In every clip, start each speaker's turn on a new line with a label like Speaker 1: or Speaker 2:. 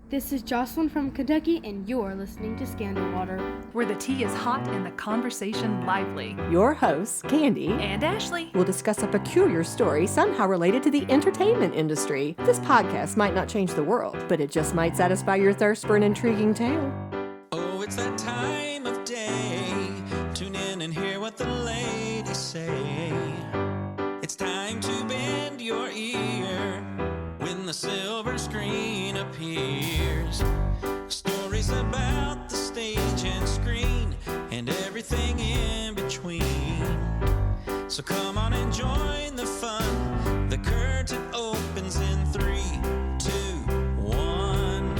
Speaker 1: This is Jocelyn from Kentucky, and you're listening to Scandal Water,
Speaker 2: where the tea is hot and the conversation lively.
Speaker 3: Your hosts, Candy
Speaker 2: and Ashley,
Speaker 3: will discuss a peculiar story somehow related to the entertainment industry. This podcast might not change the world, but it just might satisfy your thirst for an intriguing tale.
Speaker 4: Oh, it's that time of day. Tune in and hear what the ladies say. It's time to bend your ear when the silver screen appears. Stories about the stage and screen and everything in between. So come on and join the fun. The curtain opens in 3, 2, 1.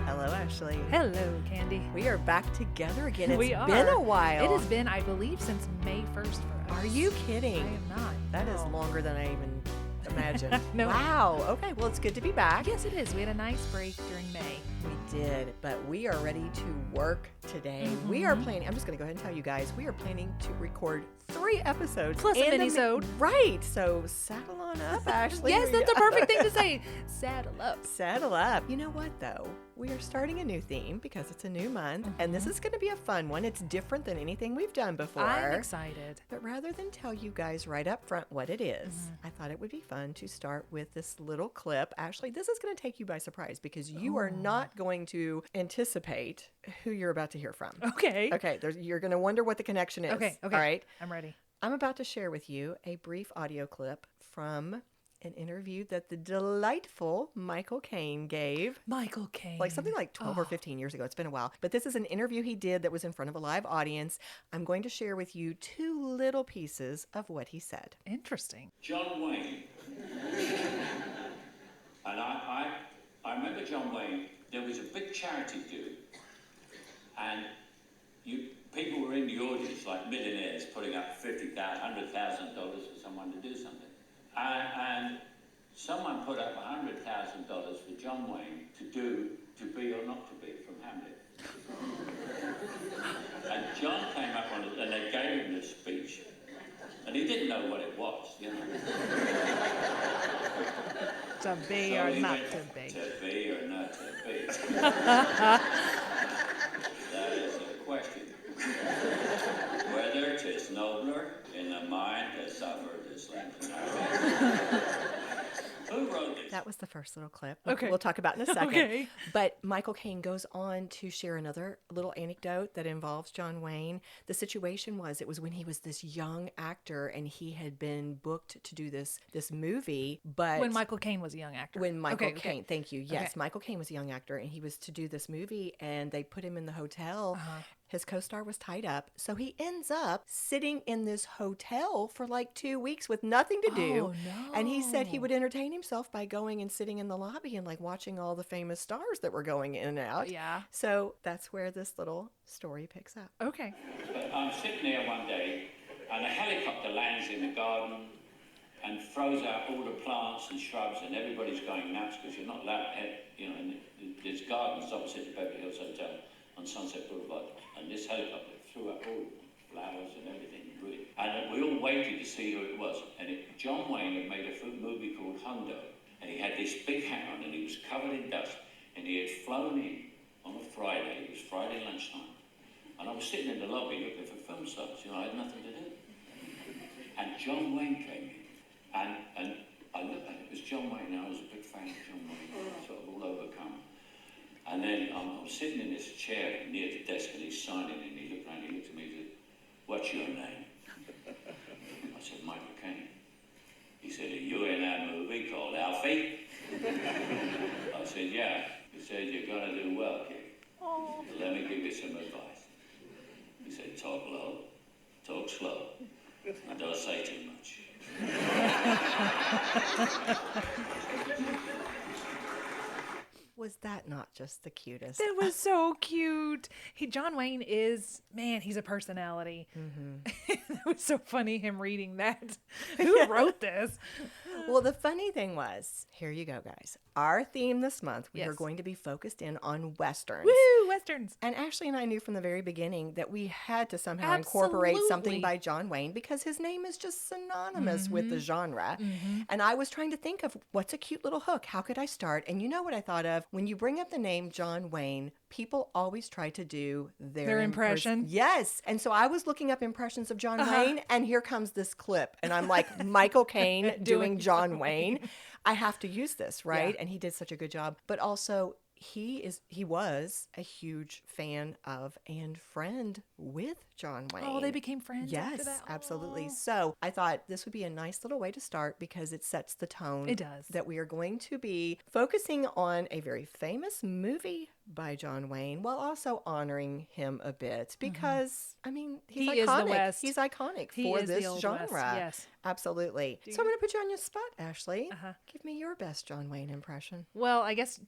Speaker 3: Hello, Ashley.
Speaker 2: Hello, Candy.
Speaker 3: We are back together again. It's
Speaker 2: We are.
Speaker 3: been a while.
Speaker 2: It has been, I believe, since May 1st for us.
Speaker 3: Are you kidding?
Speaker 2: I am not.
Speaker 3: That is longer than I even imagined.
Speaker 2: No.
Speaker 3: Wow. Okay, well, it's good to be back.
Speaker 2: Yes, it is. We had a nice break during May.
Speaker 3: We did, but we are ready to work today. We are planning, I'm just going to go ahead and tell you guys, we are planning to record 3 episodes.
Speaker 2: Plus a
Speaker 3: and
Speaker 2: mini-sode.
Speaker 3: Right. So saddle on up, Ashley.
Speaker 2: Yes, that's a perfect thing to say. Saddle up.
Speaker 3: Saddle up. You know what, though? We are starting a new theme because it's a new month, and this is going to be a fun one. It's different than anything we've done before.
Speaker 2: I'm excited.
Speaker 3: But rather than tell you guys right up front what it is, I thought it would be fun to start with this little clip. Actually, this is going to take you by surprise because you are not going to anticipate who you're about to hear from.
Speaker 2: Okay.
Speaker 3: Okay, you're going to wonder what the connection is.
Speaker 2: Okay.
Speaker 3: All right.
Speaker 2: I'm ready.
Speaker 3: I'm about to share with you a brief audio clip from an interview that the delightful Michael Caine gave.
Speaker 2: Michael Caine.
Speaker 3: Like something like 12 or 15 years ago. It's been a while. But this is an interview he did that was in front of a live audience. I'm going to share with you 2 little pieces of what he said.
Speaker 2: Interesting.
Speaker 5: John Wayne. And I remember John Wayne, there was a big charity do. And people were in the audience, like millionaires, putting up $50,000, $100,000 for someone to do something. And someone put up $100,000 for John Wayne to be or not to be from Hamlet. And John came up on it, and they gave him this speech, and he didn't know what it was, you know.
Speaker 2: To be
Speaker 5: So
Speaker 2: or
Speaker 5: he
Speaker 2: not
Speaker 5: went,
Speaker 2: to be.
Speaker 5: To be or not to be. That is a question. Whether 'tis nobler in the mind to suffer this land. Who wrote this?
Speaker 3: That was the first little clip.
Speaker 2: Okay.
Speaker 3: We'll talk about in a second.
Speaker 2: Okay.
Speaker 3: But Michael Caine goes on to share another little anecdote that involves John Wayne. The situation was, it was when he was this young actor and he had been booked to do this movie, but...
Speaker 2: When Michael Caine was a young actor.
Speaker 3: When Michael
Speaker 2: Okay.
Speaker 3: Caine, thank you. Yes,
Speaker 2: Okay.
Speaker 3: Michael Caine was a young actor and he was to do this movie and they put him in the hotel. His co-star was tied up. So he ends up sitting in this hotel for like 2 weeks with nothing to do.
Speaker 2: Oh, no.
Speaker 3: And he said he would entertain himself by going and sitting in the lobby and like watching all the famous stars that were going in and out.
Speaker 2: Yeah.
Speaker 3: So that's where this little story picks up.
Speaker 2: Okay.
Speaker 5: But I'm sitting there one day, and a helicopter lands in the garden and throws out all the plants and shrubs, and everybody's going nuts because you're not allowed to, you know, and there's gardens opposite the Beverly Hills Hotel on Sunset Boulevard, and this helicopter threw out all the flowers and everything, really. And we all waited to see who it was, and John Wayne had made a movie called Hundo, and he had this big hat on, and he was covered in dust, and he had flown in on a Friday. It was Friday lunchtime, and I was sitting in the lobby looking for film stars. You know, I had nothing to do. And John Wayne came in, and I looked at it. It was John Wayne, and I was a big fan of John Wayne, sort of all overcome. And then I'm sitting in this chair near the desk, and he's signing, and he looked around, he looked at me, and said, "What's your name?" I said, "Michael Caine." He said, "Are you in that movie called Alfie?" I said, "Yeah." He said, "You're going to do well, kid. Let me give you some advice." He said, "Talk low, talk slow, and don't say too much."
Speaker 3: Was that not just the cutest?
Speaker 2: That was so cute. John Wayne is, man, he's a personality. It was so funny him reading that. Who wrote this?
Speaker 3: Well, the funny thing was, here you go, guys. Our theme this month, we are
Speaker 2: Yes.
Speaker 3: going to be focused in on Westerns.
Speaker 2: Woo, Westerns.
Speaker 3: And Ashley and I knew from the very beginning that we had to somehow incorporate something
Speaker 2: Absolutely.
Speaker 3: by John Wayne because his name is just synonymous with the genre. And I was trying to think of what's a cute little hook? How could I start? And you know what I thought of? When you bring up the name John Wayne, people always try to do their
Speaker 2: impression.
Speaker 3: Yes. And so I was looking up impressions of John Wayne, and here comes this clip. And I'm like, Michael Caine doing John Wayne. I have to use this, right?
Speaker 2: Yeah.
Speaker 3: And he did such a good job. But also, he was a huge fan of and friend with John Wayne.
Speaker 2: Oh, they became friends after
Speaker 3: Yes,
Speaker 2: that.
Speaker 3: absolutely.
Speaker 2: Oh.
Speaker 3: So I thought this would be a nice little way to start because it sets the tone.
Speaker 2: It does.
Speaker 3: That we are going to be focusing on a very famous movie by John Wayne while also honoring him a bit because, I mean, he's
Speaker 2: He
Speaker 3: iconic.
Speaker 2: is the West.
Speaker 3: He's iconic
Speaker 2: He
Speaker 3: for
Speaker 2: is the
Speaker 3: this
Speaker 2: Old
Speaker 3: genre.
Speaker 2: West, yes.
Speaker 3: Absolutely. So I'm going to put you on your spot, Ashley. Give me your best John Wayne impression.
Speaker 2: Well, I guess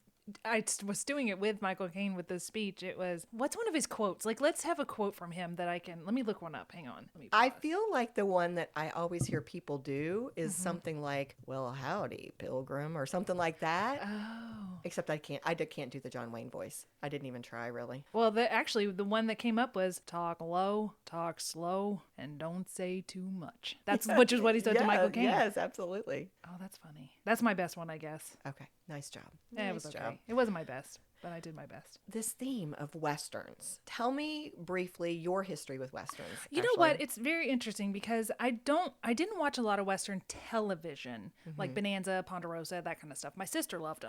Speaker 2: I was doing it with Michael Caine with this speech. It was, what's one of his quotes? Like, let's have a quote from him that let me look one up. Hang on. Let me
Speaker 3: I
Speaker 2: pause.
Speaker 3: feel like the one that I always hear people do is something like, well, howdy, pilgrim, or something like that.
Speaker 2: Oh.
Speaker 3: Except I can't do the John Wayne voice. I didn't even try, really.
Speaker 2: Well, actually, the one that came up was talk low, talk slow, and don't say too much. Which is what he said to Michael Caine.
Speaker 3: Yes, absolutely.
Speaker 2: Oh, that's funny. That's my best one, I guess.
Speaker 3: Okay, nice job.
Speaker 2: Yeah, it was okay. It wasn't my best, but I did my best.
Speaker 3: This theme of Westerns. Tell me briefly your history with Westerns.
Speaker 2: You know
Speaker 3: Ashley.
Speaker 2: what? It's very interesting because I didn't watch a lot of Western television, like Bonanza, Ponderosa, that kind of stuff. My sister loved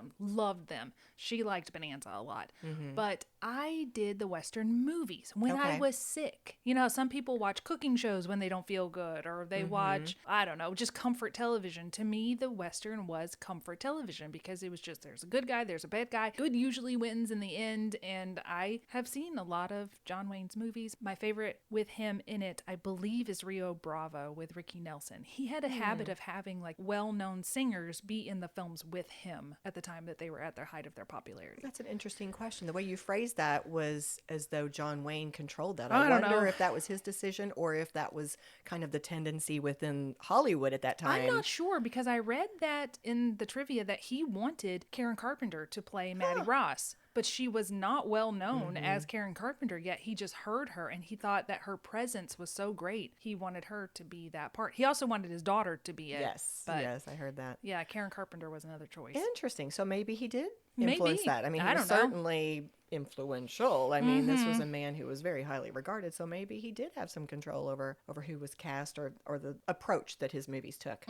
Speaker 2: them. She liked Bonanza a lot. But I did the Western movies when I
Speaker 3: Okay.
Speaker 2: was sick. You know, some people watch cooking shows when they don't feel good, or they watch, I don't know, just comfort television. To me, the Western was comfort television because it was just, there's a good guy, there's a bad guy. Good usually wins in the end. And I have seen a lot of John Wayne's movies. My favorite with him in it, I believe, is Rio Bravo with Ricky Nelson. He had a habit of having like well-known singers be in the films with him at the time that they were at their height of their popularity.
Speaker 3: That's an interesting question. The way you phrased that was as though John Wayne controlled that.
Speaker 2: I
Speaker 3: I
Speaker 2: don't
Speaker 3: wonder
Speaker 2: know.
Speaker 3: if that was his decision or if that was kind of the tendency within Hollywood at that time.
Speaker 2: I'm not sure because I read that in the trivia that he wanted Karen Carpenter to play Mattie Ross. But she was not well known as Karen Carpenter, yet he just heard her and he thought that her presence was so great. He wanted her to be that part. He also wanted his daughter to be it.
Speaker 3: Yes,
Speaker 2: But
Speaker 3: yes, I heard that.
Speaker 2: yeah, Karen Carpenter was another choice.
Speaker 3: Interesting. So maybe he did
Speaker 2: Maybe.
Speaker 3: influence that. I mean, he
Speaker 2: I
Speaker 3: was
Speaker 2: don't know.
Speaker 3: certainly influential. I mean, this was a man who was very highly regarded, so maybe he did have some control over who was cast or the approach that his movies took.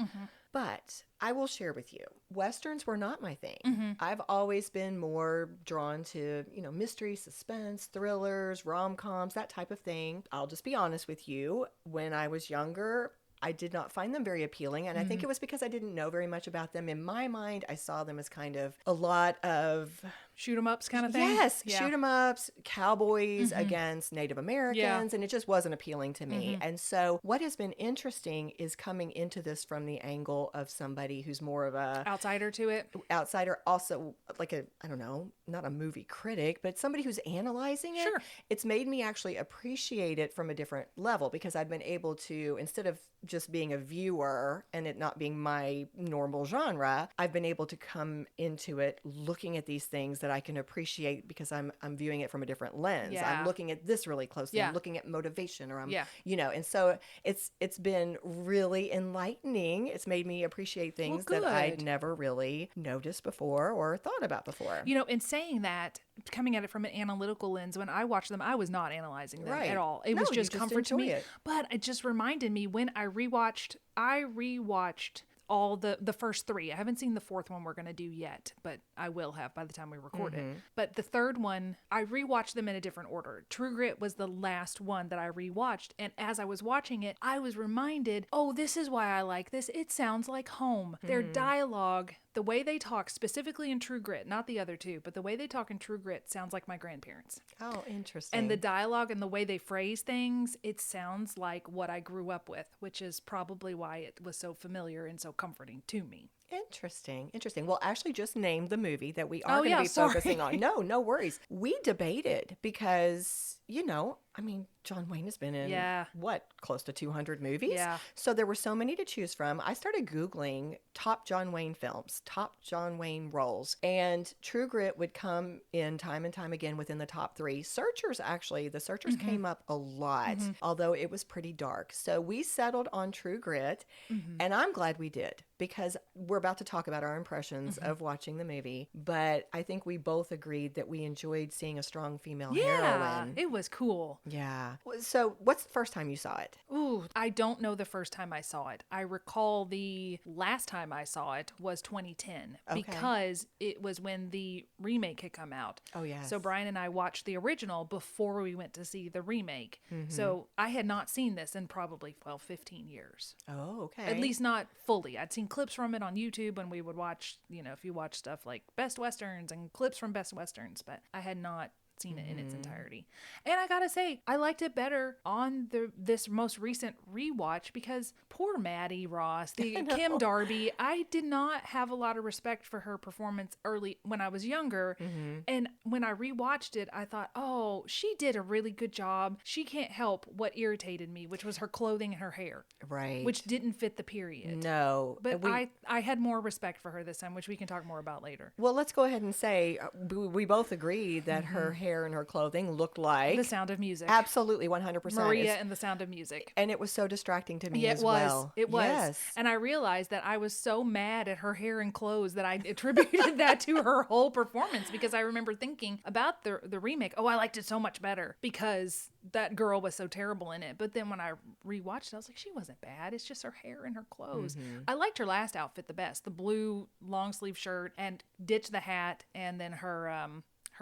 Speaker 3: But I will share with you, Westerns were not my thing. I've always been more drawn to, mystery, suspense, thrillers, rom-coms, that type of thing. I'll just be honest with you. When I was younger, I did not find them very appealing. And I think it was because I didn't know very much about them. In my mind, I saw them as kind of a lot of
Speaker 2: Shoot 'em ups kind of thing?
Speaker 3: Yes,
Speaker 2: Yeah.
Speaker 3: shoot 'em ups, cowboys against Native Americans, and it just wasn't appealing to me. And so what has been interesting is coming into this from the angle of somebody who's more of a
Speaker 2: Outsider to it.
Speaker 3: outsider, also like I don't know, not a movie critic, but somebody who's analyzing it.
Speaker 2: Sure.
Speaker 3: It's made me actually appreciate it from a different level because I've been able to, instead of just being a viewer and it not being my normal genre, I've been able to come into it looking at these things that I can appreciate because I'm viewing it from a different lens.
Speaker 2: Yeah.
Speaker 3: I'm looking at this really closely.
Speaker 2: Yeah.
Speaker 3: I'm looking at motivation, or I'm,
Speaker 2: Yeah.
Speaker 3: and so it's been really enlightening. It's made me appreciate things that I'd
Speaker 2: good.
Speaker 3: never really noticed before or thought about before.
Speaker 2: In saying that, coming at it from an analytical lens, when I watched them, I was not analyzing them
Speaker 3: Right.
Speaker 2: at all. It
Speaker 3: No,
Speaker 2: was
Speaker 3: you
Speaker 2: just
Speaker 3: just
Speaker 2: comfort to
Speaker 3: enjoy
Speaker 2: me.
Speaker 3: it.
Speaker 2: But it just reminded me when I rewatched all the first three. I haven't seen the fourth one we're going to do yet, but I will have by the time we record it. But the third one, I rewatched them in a different order. True Grit was the last one that I rewatched. And as I was watching it, I was reminded, oh, this is why I like this. It sounds like home. Their dialogue, the way they talk, specifically in True Grit, not the other two, but the way they talk in True Grit sounds like my grandparents.
Speaker 3: Oh, interesting.
Speaker 2: And the dialogue and the way they phrase things, it sounds like what I grew up with, which is probably why it was so familiar and so comforting to me.
Speaker 3: Interesting. Well, Ashley just named the movie that we are
Speaker 2: Oh,
Speaker 3: going to
Speaker 2: yeah,
Speaker 3: be
Speaker 2: sorry.
Speaker 3: focusing on. No worries. We debated because, John Wayne has been in,
Speaker 2: Yeah.
Speaker 3: what, close to 200 movies?
Speaker 2: Yeah.
Speaker 3: So there were so many to choose from. I started Googling top John Wayne films, top John Wayne roles, and True Grit would come in time and time again within the top 3. Searchers, actually, the searchers came up a lot, although it was pretty dark. So we settled on True Grit, and I'm glad we did, because we're about to talk about our impressions of watching the movie, but I think we both agreed that we enjoyed seeing a strong female heroine.
Speaker 2: It was cool.
Speaker 3: Yeah. So what's the first time you saw it?
Speaker 2: Ooh, I don't know the first time I saw it. I recall the last time I saw it was 2010 because it was when the remake had come out.
Speaker 3: Oh, yes.
Speaker 2: So Brian and I watched the original before we went to see the remake. So I had not seen this in probably, 15 years.
Speaker 3: Oh, okay.
Speaker 2: At least not fully. I'd seen clips from it on YouTube when we would watch, if you watch stuff like Best Westerns and clips from Best Westerns, but I had not seen it in its entirety. And I gotta say, I liked it better on this most recent rewatch because poor Mattie Ross, the Kim Darby, I did not have a lot of respect for her performance early when I was younger. And when I rewatched it, I thought, oh, she did a really good job. She can't help what irritated me, which was her clothing and her hair.
Speaker 3: Right.
Speaker 2: Which didn't fit the period.
Speaker 3: No.
Speaker 2: But I had more respect for her this time, which we can talk more about later.
Speaker 3: Well, let's go ahead and say we both agree that her hair and her clothing looked like
Speaker 2: The Sound of Music.
Speaker 3: Absolutely, 100%.
Speaker 2: Maria and The Sound of Music.
Speaker 3: And it was so distracting to me
Speaker 2: Yeah,
Speaker 3: as
Speaker 2: it was.
Speaker 3: well.
Speaker 2: It was.
Speaker 3: Yes.
Speaker 2: And I realized that I was so mad at her hair and clothes that I attributed that to her whole performance because I remember thinking about the remake, oh, I liked it so much better because that girl was so terrible in it. But then when I rewatched it, I was like, she wasn't bad. It's just her hair and her clothes. I liked her last outfit the best, the blue long sleeve shirt and ditch the hat and then her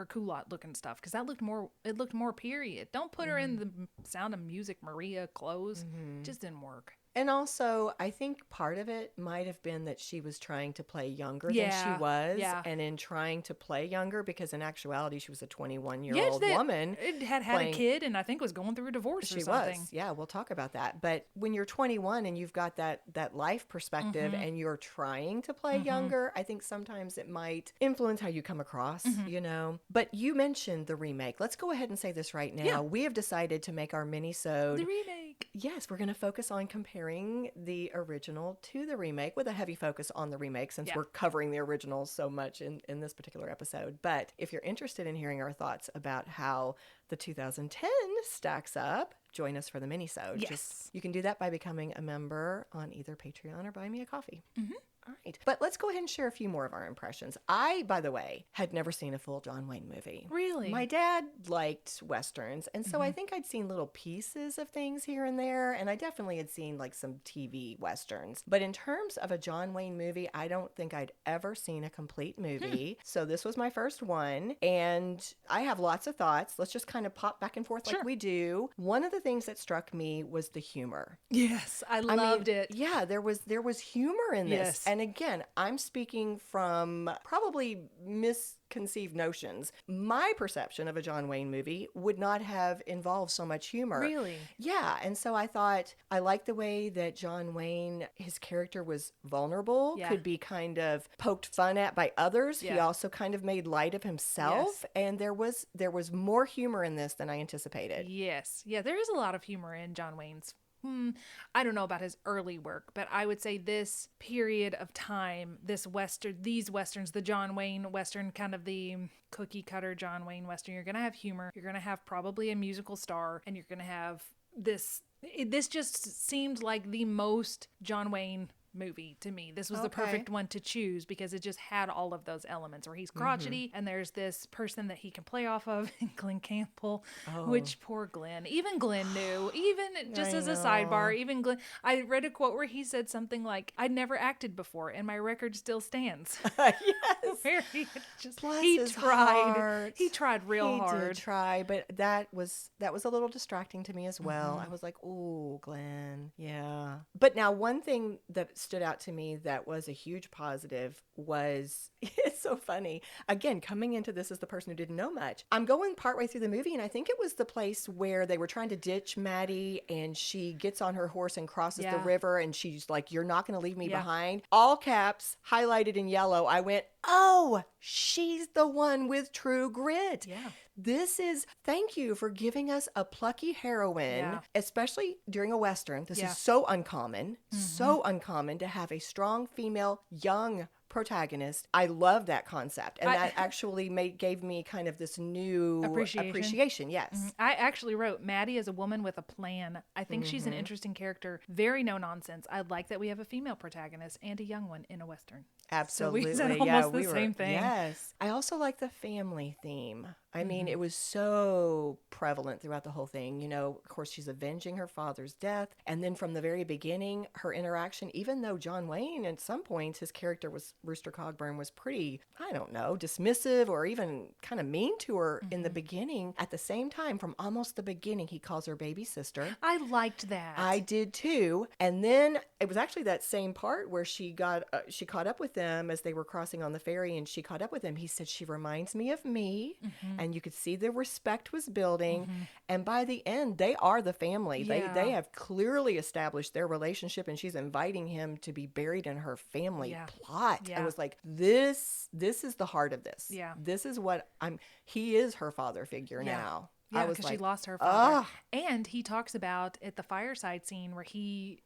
Speaker 2: culotte looking stuff because it looked more period. Don't put her in the Sound of Music Maria clothes. It just didn't work.
Speaker 3: And also, I think part of it might have been that she was trying to play younger than
Speaker 2: Yeah,
Speaker 3: she was.
Speaker 2: yeah.
Speaker 3: And in trying to play younger, because in actuality, she was a 21-year-old woman.
Speaker 2: It had a kid and I think was going through a divorce or
Speaker 3: She
Speaker 2: something.
Speaker 3: was. Yeah, we'll talk about that. But when you're 21 and you've got that life perspective and you're trying to play younger, I think sometimes it might influence how you come across, But you mentioned the remake. Let's go ahead and say this right now.
Speaker 2: Yeah.
Speaker 3: We have decided to make our mini-sode.
Speaker 2: The remake.
Speaker 3: Yes, we're going to focus on comparing the original to the remake with a heavy focus on the remake since we're covering the original so much in this particular episode. But if you're interested in hearing our thoughts about how the 2010 stacks up, join us for the mini-sode.
Speaker 2: Yes.
Speaker 3: You can do that by becoming a member on either Patreon or Buy Me a Coffee. All right. But let's go ahead and share a few more of our impressions. I, by the way, had never seen a full John Wayne movie.
Speaker 2: Really?
Speaker 3: My dad liked Westerns, and so I think I'd seen little pieces of things here and there, and I definitely had seen like some TV Westerns. But in terms of a John Wayne movie, I don't think I'd ever seen a complete movie. So this was my first one, and I have lots of thoughts. Let's just kind of pop back and forth like we do. One of the things that struck me was the humor.
Speaker 2: Yes, I loved it.
Speaker 3: Yeah, there was humor in this.
Speaker 2: Yes.
Speaker 3: And again, I'm speaking from probably misconceived notions. My perception of a John Wayne movie would not have involved so much humor.
Speaker 2: Really?
Speaker 3: Yeah. And so I thought, I liked the way that John Wayne, his character was vulnerable, could be kind of poked fun at by others. He also kind of made light of himself. And there was more humor in this than I anticipated.
Speaker 2: Yes. Yeah, there is a lot of humor in John Wayne's. I don't know about his early work, but I would say this period of time, these Westerns, the John Wayne Western, kind of the cookie cutter John Wayne Western, you're going to have humor. You're going to have probably a musical star, and you're going to have this. This just seemed like the most John Wayne movie to me. This was the perfect one to choose because it just had all of those elements where he's crotchety and there's this person that he can play off of, Glenn Campbell, which poor Glenn. Even Glenn knew, even just as a sidebar, even Glenn, I read a quote where he said something like, I'd never acted before and my record still stands.
Speaker 3: Yes.
Speaker 2: Where he just,
Speaker 3: Bless
Speaker 2: he
Speaker 3: his
Speaker 2: tried.
Speaker 3: heart.
Speaker 2: He tried real hard.
Speaker 3: He did try, but that was a little distracting to me as well. I was like, "Oh, Glenn, yeah." But now one thing that stood out to me that was a huge positive was, it's so funny. Again, coming into this as the person who didn't know much, I'm going partway through the movie, and I think it was the place where they were trying to ditch Mattie, and she gets on her horse and crosses the river, and she's like, "You're not going to leave me behind." All caps, highlighted in yellow. I went, "Oh, she's the one with true grit."
Speaker 2: Yeah.
Speaker 3: This is, thank you for giving us a plucky heroine, especially during a Western. This is so uncommon to have a strong female, young protagonist. I love that concept. And that actually gave me kind of this new appreciation. Yes.
Speaker 2: I actually wrote, Mattie is a woman with a plan. I think she's an interesting character. Very no nonsense. I like that we have a female protagonist and a young one in a Western.
Speaker 3: Absolutely.
Speaker 2: So we said almost the same thing.
Speaker 3: Yes. I also like the family theme. I mean, it was so prevalent throughout the whole thing. You know, of course, she's avenging her father's death. And then from the very beginning, her interaction, even though John Wayne, at some points, his character was, Rooster Cogburn, was pretty, I don't know, dismissive or even kind of mean to her in the beginning. At the same time, from almost the beginning, he calls her baby sister.
Speaker 2: I liked that.
Speaker 3: I did too. And then it was actually that same part where she caught up with them as they were crossing on the ferry, and she caught up with him. He said, "She reminds me of me." And you could see the respect was building. And by the end, they are the family.
Speaker 2: Yeah.
Speaker 3: They have clearly established their relationship, and she's inviting him to be buried in her family plot.
Speaker 2: Yeah.
Speaker 3: I was like, this is the heart of this.
Speaker 2: Yeah.
Speaker 3: This is what he is her father figure now.
Speaker 2: Yeah,
Speaker 3: I was
Speaker 2: because
Speaker 3: like,
Speaker 2: she lost her father. And he talks about at the fireside scene where he,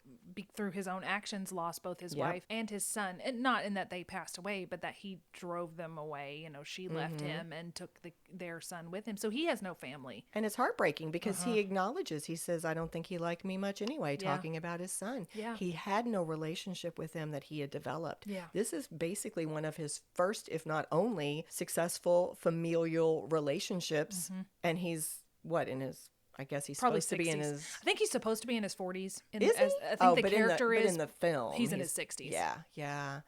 Speaker 2: through his own actions, lost both his wife and his son. And not in that they passed away, but that he drove them away. You know, she left him and took their son with him. So he has no family.
Speaker 3: And it's heartbreaking because he acknowledges, he says, "I don't think he liked me much anyway," talking about his son.
Speaker 2: Yeah.
Speaker 3: He had no relationship with him that he had developed.
Speaker 2: Yeah.
Speaker 3: This is basically one of his first, if not only, successful familial relationships. And he's, what, in his, I guess he's
Speaker 2: Probably
Speaker 3: supposed to be in
Speaker 2: 60s.
Speaker 3: his...
Speaker 2: I think he's supposed to be in his 40s.
Speaker 3: Is he?
Speaker 2: I think the
Speaker 3: but
Speaker 2: character
Speaker 3: but
Speaker 2: is.
Speaker 3: in the film,
Speaker 2: He's in his 60s.
Speaker 3: Yeah.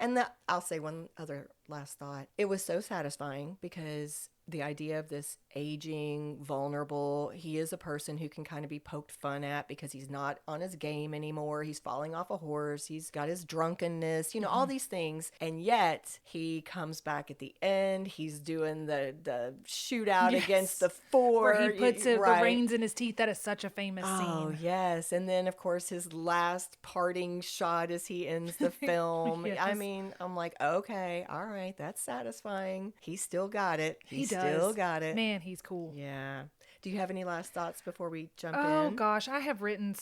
Speaker 3: And I'll say one other last thought. It was so satisfying because the idea of this aging, vulnerable, he is a person who can kind of be poked fun at because he's not on his game anymore. He's falling off a horse. He's got his drunkenness, all these things. And yet he comes back at the end. He's doing the shootout against the four.
Speaker 2: Where he puts the reins in his teeth. That is such a famous scene.
Speaker 3: Oh, yes. And then, of course, his last parting shot as he ends the film.
Speaker 2: Yes.
Speaker 3: I mean, I'm like, okay, all right, that's satisfying. He still got it.
Speaker 2: He
Speaker 3: still
Speaker 2: does.
Speaker 3: got it.
Speaker 2: Man, he's cool.
Speaker 3: Yeah. Do you have any last thoughts before we jump in?
Speaker 2: Oh, gosh. I have written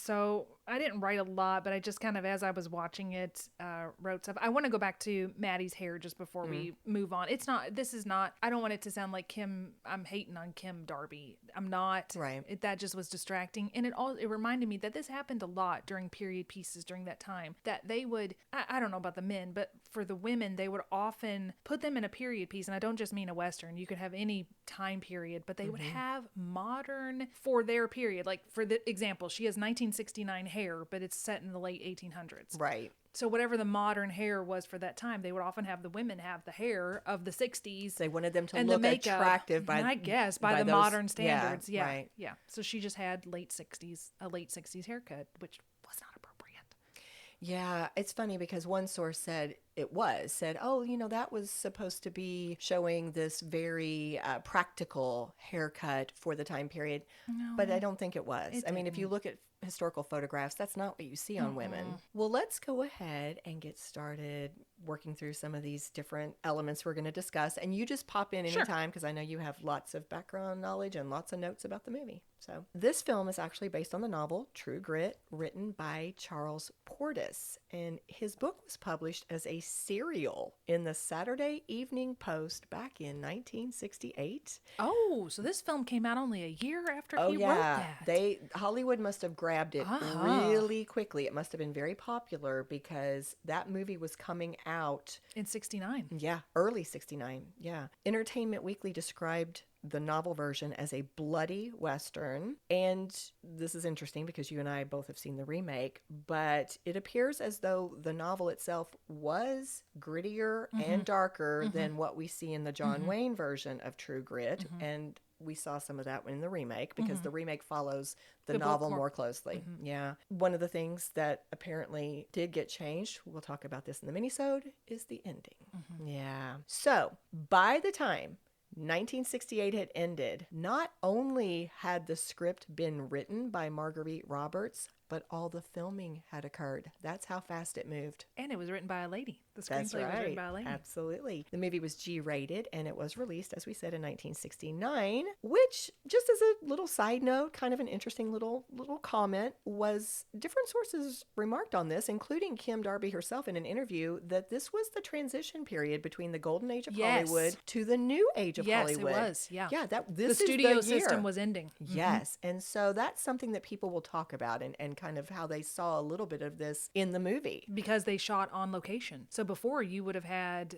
Speaker 2: I didn't write a lot, but I just kind of, as I was watching it, wrote stuff. I want to go back to Mattie's hair just before we move on. I don't want it to sound like I'm hating on Kim Darby. I'm not.
Speaker 3: Right.
Speaker 2: That just was distracting. And it reminded me that this happened a lot during period pieces during that time, that they would, I don't know about the men, but for the women, they would often put them in a period piece. And I don't just mean a Western. You could have any time period, but they would have modern for their period. Like, for the example, she has 1969 hair, but it's set in the late 1800s.
Speaker 3: Right.
Speaker 2: So whatever the modern hair was for that time, they would often have the women have the hair of the 60s.
Speaker 3: They wanted them to
Speaker 2: and
Speaker 3: look
Speaker 2: the makeup,
Speaker 3: attractive by
Speaker 2: the
Speaker 3: those,
Speaker 2: modern standards.
Speaker 3: Yeah,
Speaker 2: Yeah,
Speaker 3: right.
Speaker 2: yeah. So she just had a late 60s haircut, which was not appropriate.
Speaker 3: Yeah, it's funny because one source said, oh, that was supposed to be showing this very practical haircut for the time period. No, but I don't think it was. I mean, if you look at historical photographs, that's not what you see on women. Well, let's go ahead and get started working through some of these different elements we're going to discuss. And you just pop in anytime because I know you have lots of background knowledge and lots of notes about the movie. So this film is actually based on the novel True Grit, written by Charles Portis. And his book was published as a serial in the Saturday Evening Post back in 1968.
Speaker 2: Oh, so this film came out only a year after he wrote that.
Speaker 3: Hollywood must have grabbed it really quickly. It must have been very popular because that movie was coming out
Speaker 2: in 69.
Speaker 3: Yeah, early 69. Yeah. Entertainment Weekly described the novel version as a bloody Western. And this is interesting because you and I both have seen the remake, but it appears as though the novel itself was grittier and darker than what we see in the John Wayne version of True Grit. And we saw some of that in the remake because the remake follows the
Speaker 2: The book
Speaker 3: novel
Speaker 2: more-
Speaker 3: more closely. Yeah. One of the things that apparently did get changed, we'll talk about this in the minisode, is the ending. Yeah. So by the time 1968 had ended, not only had the script been written by Marguerite Roberts, but all the filming had occurred. That's how fast it moved.
Speaker 2: And it was written by a lady. The
Speaker 3: That's
Speaker 2: screenplay was written
Speaker 3: right.
Speaker 2: by a lady.
Speaker 3: Absolutely. The movie was G-rated and it was released, as we said, in 1969, which, just as a little side note, kind of an interesting little comment, was different sources remarked on this, including Kim Darby herself in an interview, that this was the transition period between the golden age of
Speaker 2: Yes.
Speaker 3: Hollywood to the new age of
Speaker 2: Yes,
Speaker 3: Hollywood.
Speaker 2: it was. Yeah.
Speaker 3: Yeah,
Speaker 2: The
Speaker 3: this
Speaker 2: studio
Speaker 3: is the year.
Speaker 2: system was ending.
Speaker 3: Yes. And so that's something that people will talk about and kind of how they saw a little bit of this in the movie.
Speaker 2: Because they shot on location. So before you would have had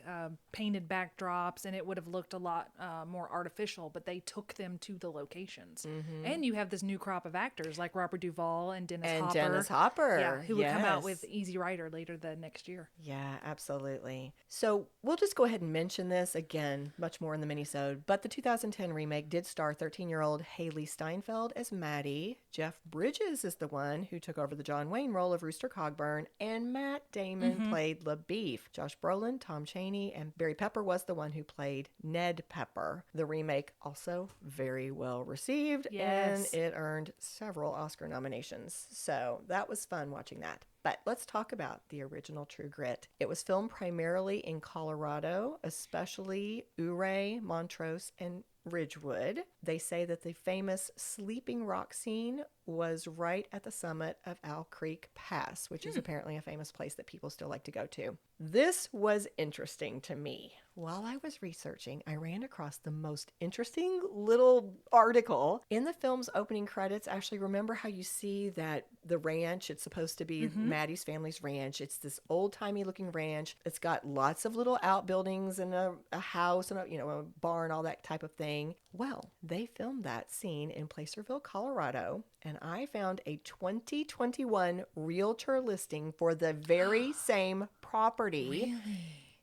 Speaker 2: painted backdrops and it would have looked a lot more artificial, but they took them to the locations. And you have this new crop of actors like Robert Duvall and Dennis Hopper. Yeah, who would come out
Speaker 3: yes.
Speaker 2: with Easy Rider later the next year.
Speaker 3: Yeah, absolutely. So we'll just go ahead and mention this again, much more in the minisode. But the 2010 remake did star 13-year-old Haley Steinfeld as Mattie. Jeff Bridges is the one who took over the John Wayne role of Rooster Cogburn, and Matt Damon played LaBeef. Josh Brolin, Tom Chaney, and Barry Pepper was the one who played Ned Pepper. The remake also very well received,
Speaker 2: Yes.
Speaker 3: and it earned several Oscar nominations. So that was fun watching that. But let's talk about the original True Grit. It was filmed primarily in Colorado, especially Ouray, Montrose, and Ridgewood. They say that the famous Sleeping Rock scene was right at the summit of Owl Creek Pass, which is apparently a famous place that people still like to go to. This was interesting to me. While I was researching, I ran across the most interesting little article. In the film's opening credits, actually, remember how you see that the ranch, it's supposed to be Maddie's family's ranch. It's this old-timey looking ranch. It's got lots of little outbuildings and a house and a barn, all that type of thing. Well, they filmed that scene in Placerville, Colorado, and I found a 2021 realtor listing for the very same property.
Speaker 2: Really?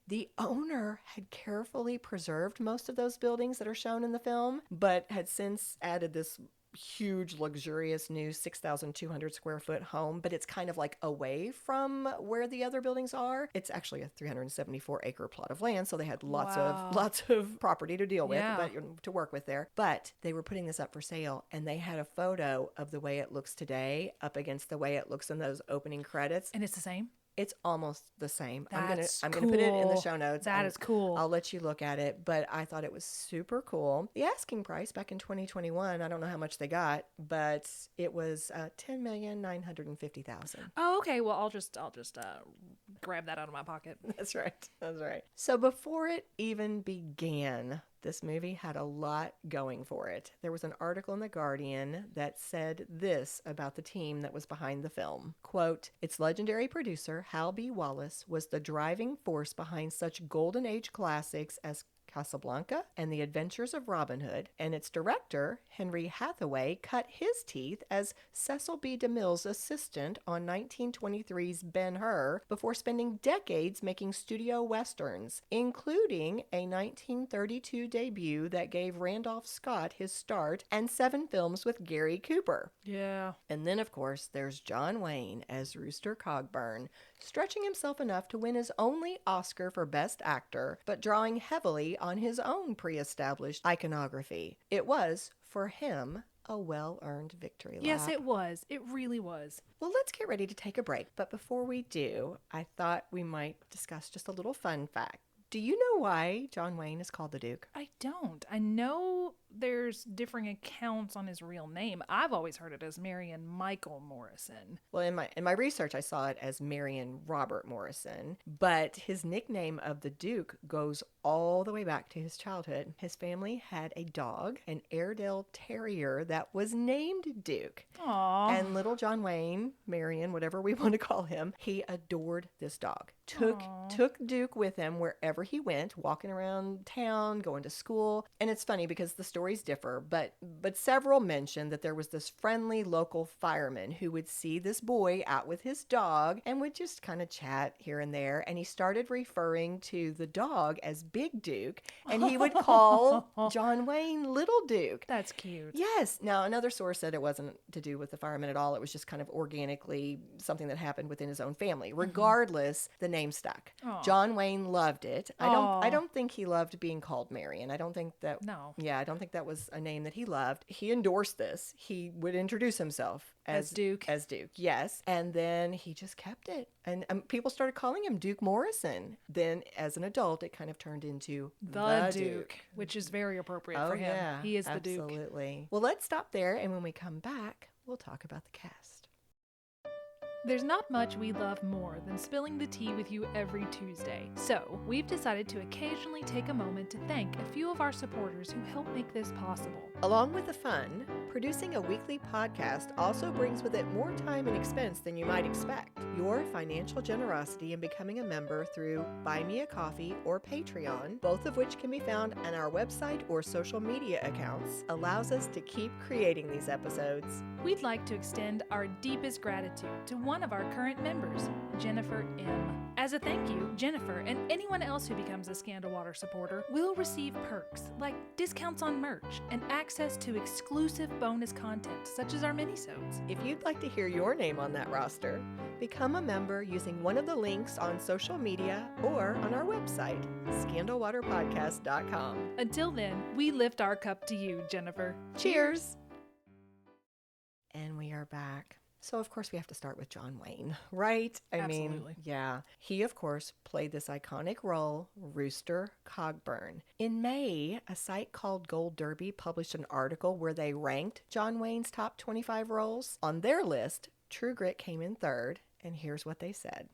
Speaker 3: The owner had carefully preserved most of those buildings that are shown in the film, but had since added this huge, luxurious new 6,200 square foot home, but it's kind of like away from where the other buildings are. It's actually a 374 acre plot of land, so they had lots of property to deal with,
Speaker 2: Yeah.
Speaker 3: but to work with there. But they were putting this up for sale, and they had a photo of the way it looks today up against the way it looks in those opening credits.
Speaker 2: And it's the same?
Speaker 3: It's almost the same.
Speaker 2: That's
Speaker 3: I'm gonna put it in the
Speaker 2: cool.
Speaker 3: show notes.
Speaker 2: That
Speaker 3: and
Speaker 2: is cool.
Speaker 3: I'll let you look at it, but I thought it was super cool. The asking price back in 2021, I don't know how much they got, but it was $10,950,000.
Speaker 2: Oh, okay. Well, I'll just grab that out of my pocket.
Speaker 3: That's right. That's right. So before it even began, this movie had a lot going for it. There was an article in The Guardian that said this about the team that was behind the film. Quote, its legendary producer, Hal B. Wallace, was the driving force behind such golden age classics as Casablanca and The Adventures of Robin Hood, and its director, Henry Hathaway, cut his teeth as Cecil B. DeMille's assistant on 1923's Ben-Hur before spending decades making studio westerns, including a 1932 debut that gave Randolph Scott his start and 7 films with Gary Cooper.
Speaker 2: Yeah.
Speaker 3: And then, of course, there's John Wayne as Rooster Cogburn, stretching himself enough to win his only Oscar for Best Actor, but drawing heavily on his own pre-established iconography. It was, for him, a well-earned victory lap.
Speaker 2: Yes, it was. It really was.
Speaker 3: Well, let's get ready to take a break. But before we do, I thought we might discuss just a little fun fact. Do you know why John Wayne is called the Duke?
Speaker 2: I don't. I know there's differing accounts on his real name. I've always heard it as Marion Michael Morrison.
Speaker 3: Well, in my research, I saw it as Marion Robert Morrison, but his nickname of the Duke goes all the way back to his childhood. His family had a dog, an Airedale Terrier, that was named Duke.
Speaker 2: Aww.
Speaker 3: And little John Wayne, Marion, whatever we want to call him, he adored this dog. Took Duke with him wherever he went, walking around town, going to school. And it's funny because the stories differ, but several mention that there was this friendly local fireman who would see this boy out with his dog and would just kind of chat here and there. And he started referring to the dog as Big Duke, and he would call John Wayne Little Duke.
Speaker 2: That's cute.
Speaker 3: Yes. Now, another source said it wasn't to do with the firemen at all. It was just kind of organically something that happened within his own family. Regardless, the name stuck. John Wayne loved it. I don't think he loved being called Marion. I don't think that.
Speaker 2: No.
Speaker 3: Yeah, I don't think that was a name that he loved. He endorsed this. He would introduce himself
Speaker 2: As Duke.
Speaker 3: As Duke, yes. And then he just kept it. And people started calling him Duke Morrison. Then, as an adult, it kind of turned into
Speaker 2: the Duke, which is very appropriate for him.
Speaker 3: Yeah,
Speaker 2: he is the Duke.
Speaker 3: Absolutely. Well, let's stop there. And when we come back, we'll talk about the cast.
Speaker 2: There's not much we love more than spilling the tea with you every Tuesday. So, we've decided to occasionally take a moment to thank a few of our supporters who help make this possible.
Speaker 3: Along with the fun, producing a weekly podcast also brings with it more time and expense than you might expect. Your financial generosity in becoming a member through Buy Me a Coffee or Patreon, both of which can be found on our website or social media accounts, allows us to keep creating these episodes.
Speaker 2: We'd like to extend our deepest gratitude to one of our current members, Jennifer M. As a thank you, Jennifer and anyone else who becomes a Scandal Water supporter will receive perks like discounts on merch and access to exclusive bonus content such as our minisodes.
Speaker 3: If you'd like to hear your name on that roster, become a member using one of the links on social media or on our website, scandalwaterpodcast.com.
Speaker 2: Until then, we lift our cup to you, Jennifer.
Speaker 3: Cheers! And we are back. So, of course, we have to start with John Wayne, right? I mean, yeah. He, of course, played this iconic role, Rooster Cogburn. In May, a site called Gold Derby published an article where they ranked John Wayne's top 25 roles. On their list, True Grit came in third, and here's what they said.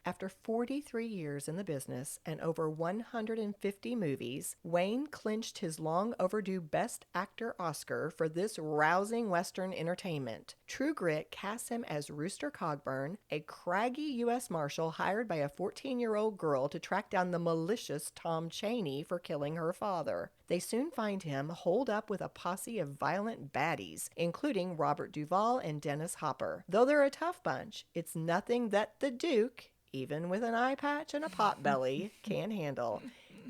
Speaker 3: After 43 years in the business and over 150 movies, Wayne clinched his long overdue Best Actor Oscar for this rousing Western entertainment. True Grit casts him as Rooster Cogburn, a craggy U.S. Marshal hired by a 14-year-old girl to track down the malicious Tom Chaney for killing her father. They soon find him holed up with a posse of violent baddies, including Robert Duvall and Dennis Hopper. Though they're a tough bunch, it's nothing that the Duke, even with an eye patch and a pot belly, can handle.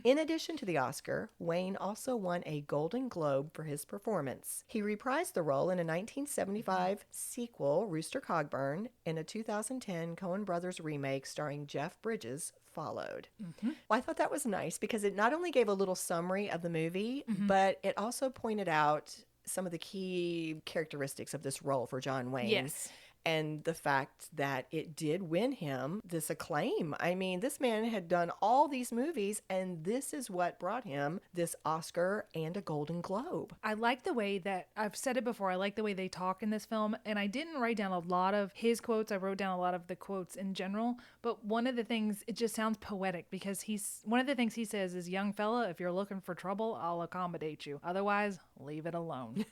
Speaker 3: In addition to the Oscar, Wayne also won a Golden Globe for his performance. He reprised the role in a 1975 sequel, Rooster Cogburn, and a 2010 Coen Brothers remake starring Jeff Bridges followed. Well, I thought that was nice because it not only gave a little summary of the movie, but it also pointed out some of the key characteristics of this role for John Wayne.
Speaker 2: Yes.
Speaker 3: And the fact that it did win him this acclaim. I mean, this man had done all these movies, and this is what brought him this Oscar and a Golden Globe.
Speaker 2: I like the way that, I've said it before, I like the way they talk in this film, and I didn't write down a lot of his quotes. I wrote down a lot of the quotes in general, but one of the things, it just sounds poetic because one of the things he says is, young fella, if you're looking for trouble, I'll accommodate you. Otherwise, leave it alone.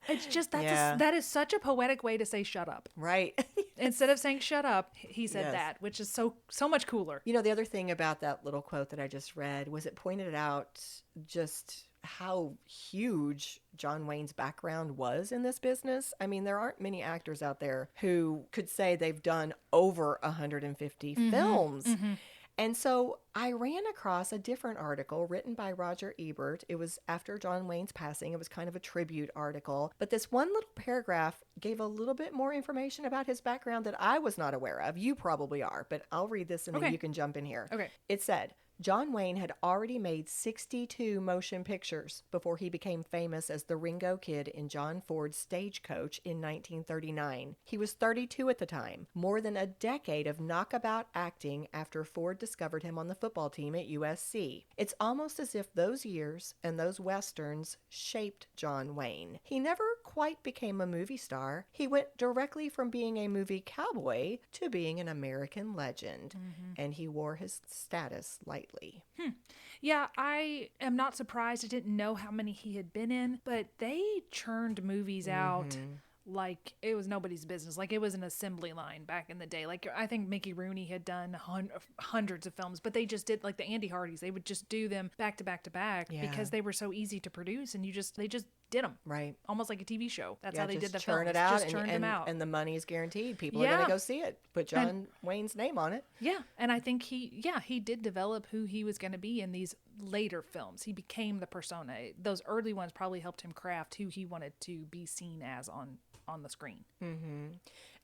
Speaker 2: It's just, that is such a poetic way to say shut up.
Speaker 3: Right.
Speaker 2: Instead of saying shut up, he said that, which is so much cooler.
Speaker 3: You know, the other thing about that little quote that I just read was it pointed out just how huge John Wayne's background was in this business. I mean, there aren't many actors out there who could say they've done over 150 films. And so I ran across a different article written by Roger Ebert. It was after John Wayne's passing. It was kind of a tribute article. But this one little paragraph gave a little bit more information about his background that I was not aware of. You probably are, but I'll read this and then you can jump in here.
Speaker 2: Okay.
Speaker 3: It said, John Wayne had already made 62 motion pictures before he became famous as the Ringo Kid in John Ford's Stagecoach in 1939. He was 32 at the time, more than a decade of knockabout acting after Ford discovered him on the football team at USC. It's almost as if those years and those westerns shaped John Wayne. He never quite became a movie star. He went directly from being a movie cowboy to being an American legend, and he wore his status lightly.
Speaker 2: Yeah, I am not surprised. I didn't know how many he had been in, but they churned movies out like it was nobody's business. Like it was an assembly line back in the day. Like I think Mickey Rooney had done hundreds of films, but they just did like the Andy Hardys. They would just do them back to back to back because they were so easy to produce, and they just did them. Right. Almost like a TV show. That's how they did the films.
Speaker 3: Churn it out,
Speaker 2: just churned them out.
Speaker 3: And the money is guaranteed. People are going to go see it. Put John Wayne's name on it.
Speaker 2: Yeah. And I think he did develop who he was going to be in these later films. He became the persona. Those early ones probably helped him craft who he wanted to be seen as on the screen.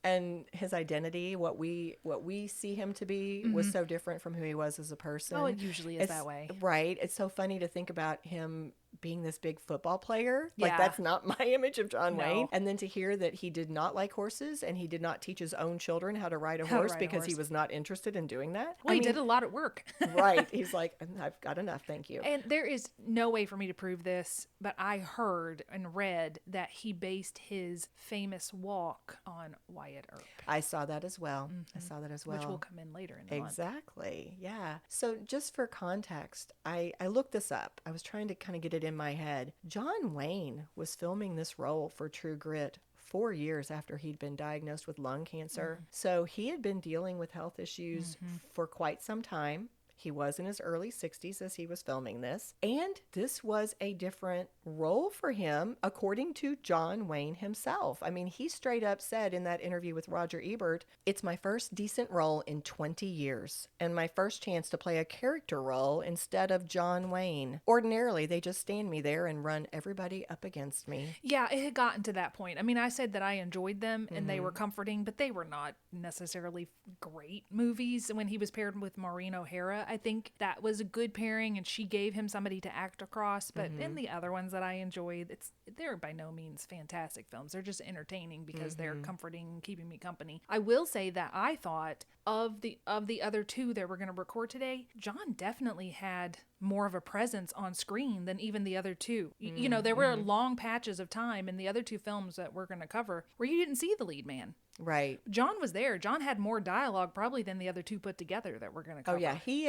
Speaker 3: And his identity, what we see him to be, was so different from who he was as a person.
Speaker 2: Oh, it usually is that way.
Speaker 3: Right. It's so funny to think about him being this big football player. Like,
Speaker 2: Yeah.
Speaker 3: that's not my image of John
Speaker 2: No.
Speaker 3: Wayne. And then to hear that he did not like horses and he did not teach his own children how to ride a horse because he was not interested in doing that.
Speaker 2: Well, he did a lot of work.
Speaker 3: Right. He's like, I've got enough. Thank you.
Speaker 2: And there is no way for me to prove this, but I heard and read that he based his famous walk on Wyatt Earp.
Speaker 3: I saw that as well. I saw that as well.
Speaker 2: Which will come in later in the month.
Speaker 3: Exactly. Yeah. So just for context, I looked this up. I was trying to kind of get it in my head. John Wayne was filming this role for True Grit 4 years after he'd been diagnosed with lung cancer. So he had been dealing with health issues for quite some time. He was in his early 60s as he was filming this. And this was a different role for him, according to John Wayne himself. I mean, he straight up said in that interview with Roger Ebert, "It's my first decent role in 20 years and my first chance to play a character role instead of John Wayne. Ordinarily, they just stand me there and run everybody up against me."
Speaker 2: Yeah, it had gotten to that point. I mean, I said that I enjoyed them and they were comforting, but they were not necessarily great movies. When he was paired with Maureen O'Hara, I think that was a good pairing and she gave him somebody to act across. But in the other ones that I enjoyed, they're by no means fantastic films. They're just entertaining because they're comforting, keeping me company. I will say that I thought of the other two that we're going to record today, John definitely had more of a presence on screen than even the other two. You know, there were long patches of time in the other two films that we're going to cover where you didn't see the lead man.
Speaker 3: Right.
Speaker 2: John was there. John had more dialogue probably than the other two put together that we're going to cover.
Speaker 3: Oh, yeah. He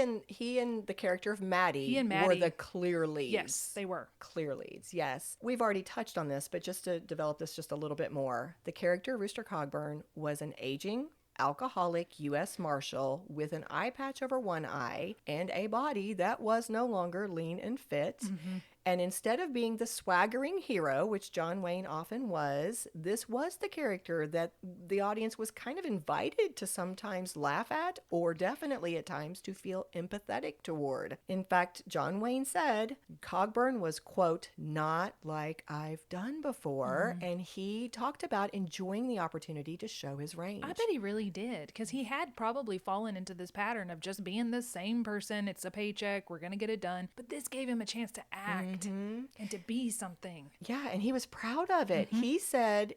Speaker 3: and the character of Mattie, were
Speaker 2: Mattie.
Speaker 3: the clear leads.
Speaker 2: Yes, they were.
Speaker 3: Clear leads, yes. We've already touched on this, but just to develop this just a little bit more, the character Rooster Cogburn was an aging, alcoholic U.S. Marshal with an eye patch over one eye and a body that was no longer lean and fit. And instead of being the swaggering hero, which John Wayne often was, this was the character that the audience was kind of invited to sometimes laugh at, or definitely at times to feel empathetic toward. In fact, John Wayne said Cogburn was, quote, "not like I've done before," and he talked about enjoying the opportunity to show his range.
Speaker 2: I bet he really did, because he had probably fallen into this pattern of just being the same person. It's a paycheck. We're going to get it done. But this gave him a chance to act and to be something.
Speaker 3: Yeah, and he was proud of it. He said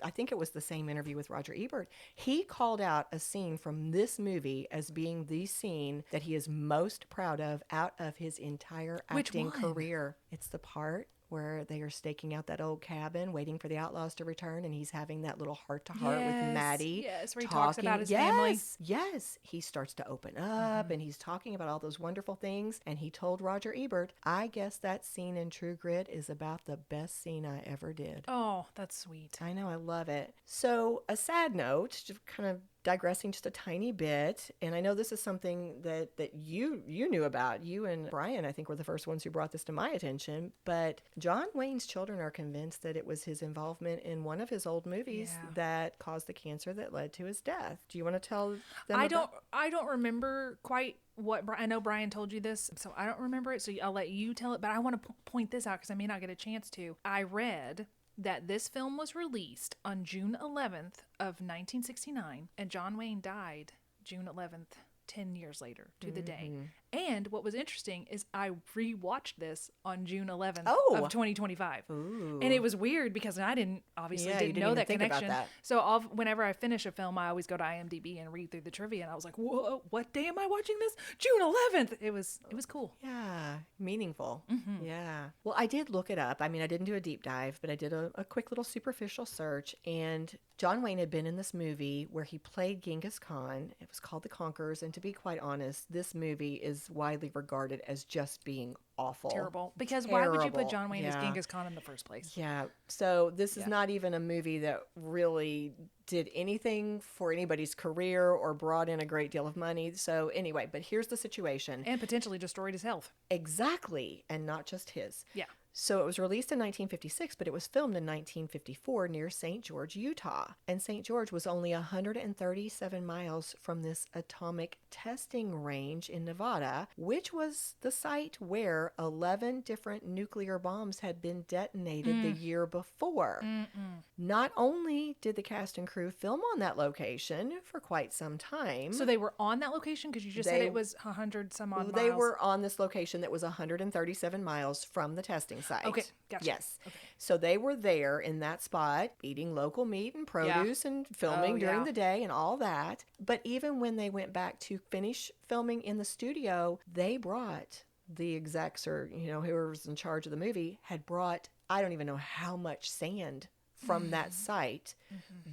Speaker 3: I think it was the same interview with Roger Ebert. He called out a scene from this movie as being the scene that he is most proud of out of his entire acting career. It's the part where they are staking out that old cabin, waiting for the outlaws to return, and he's having that little heart-to-heart with Mattie.
Speaker 2: Yes, where he talks about his family.
Speaker 3: Yes, he starts to open up, and he's talking about all those wonderful things, and he told Roger Ebert, "I guess that scene in True Grit is about the best scene I ever did."
Speaker 2: Oh, that's sweet.
Speaker 3: I know, I love it. So, a sad note, just kind of digressing just a tiny bit, and I know this is something that you knew about. You and Brian, I think, were the first ones who brought this to my attention, but John Wayne's children are convinced that it was his involvement in one of his old movies that caused the cancer that led to his death. Do you want to tell them
Speaker 2: I don't remember quite what I know. Brian told you this, so I don't remember it, so I'll let you tell it, but I want to point this out because I may not get a chance to. I read that this film was released on June 11th of 1969, and John Wayne died June 11th, 10 years later to the day. And what was interesting is I rewatched this on June 11th of 2025.
Speaker 3: Ooh.
Speaker 2: And it was weird because I didn't know that connection. So whenever I finish a film, I always go to IMDb and read through the trivia. And I was like, whoa, what day am I watching this? June 11th. It was cool.
Speaker 3: Yeah, meaningful. Yeah. Well, I did look it up. I mean, I didn't do a deep dive, but I did a quick little superficial search. And John Wayne had been in this movie where he played Genghis Khan. It was called The Conquerors. And to be quite honest, this movie is widely regarded as just being awful.
Speaker 2: Terrible. Because why would you put John Wayne as Genghis Khan in the first place?
Speaker 3: Yeah. So this is not even a movie that really did anything for anybody's career or brought in a great deal of money. So anyway, but here's the situation.
Speaker 2: And potentially destroyed his health.
Speaker 3: Exactly. And not just his.
Speaker 2: Yeah.
Speaker 3: So it was released in 1956, but it was filmed in 1954 near St. George, Utah. And St. George was only 137 miles from this atomic testing range in Nevada, which was the site where 11 different nuclear bombs had been detonated the year before. Not only did the cast and crew film on that location for quite some time.
Speaker 2: So they were on that location? Because you just said it was 100 some odd miles.
Speaker 3: They were on this location that was 137 miles from the testing site.
Speaker 2: Okay, gotcha.
Speaker 3: Yes.
Speaker 2: Okay.
Speaker 3: So they were there in that spot, eating local meat and produce and filming during the day and all that. But even when they went back to finish filming in the studio, they brought the execs or, whoever was in charge of the movie had brought, I don't even know how much sand from that site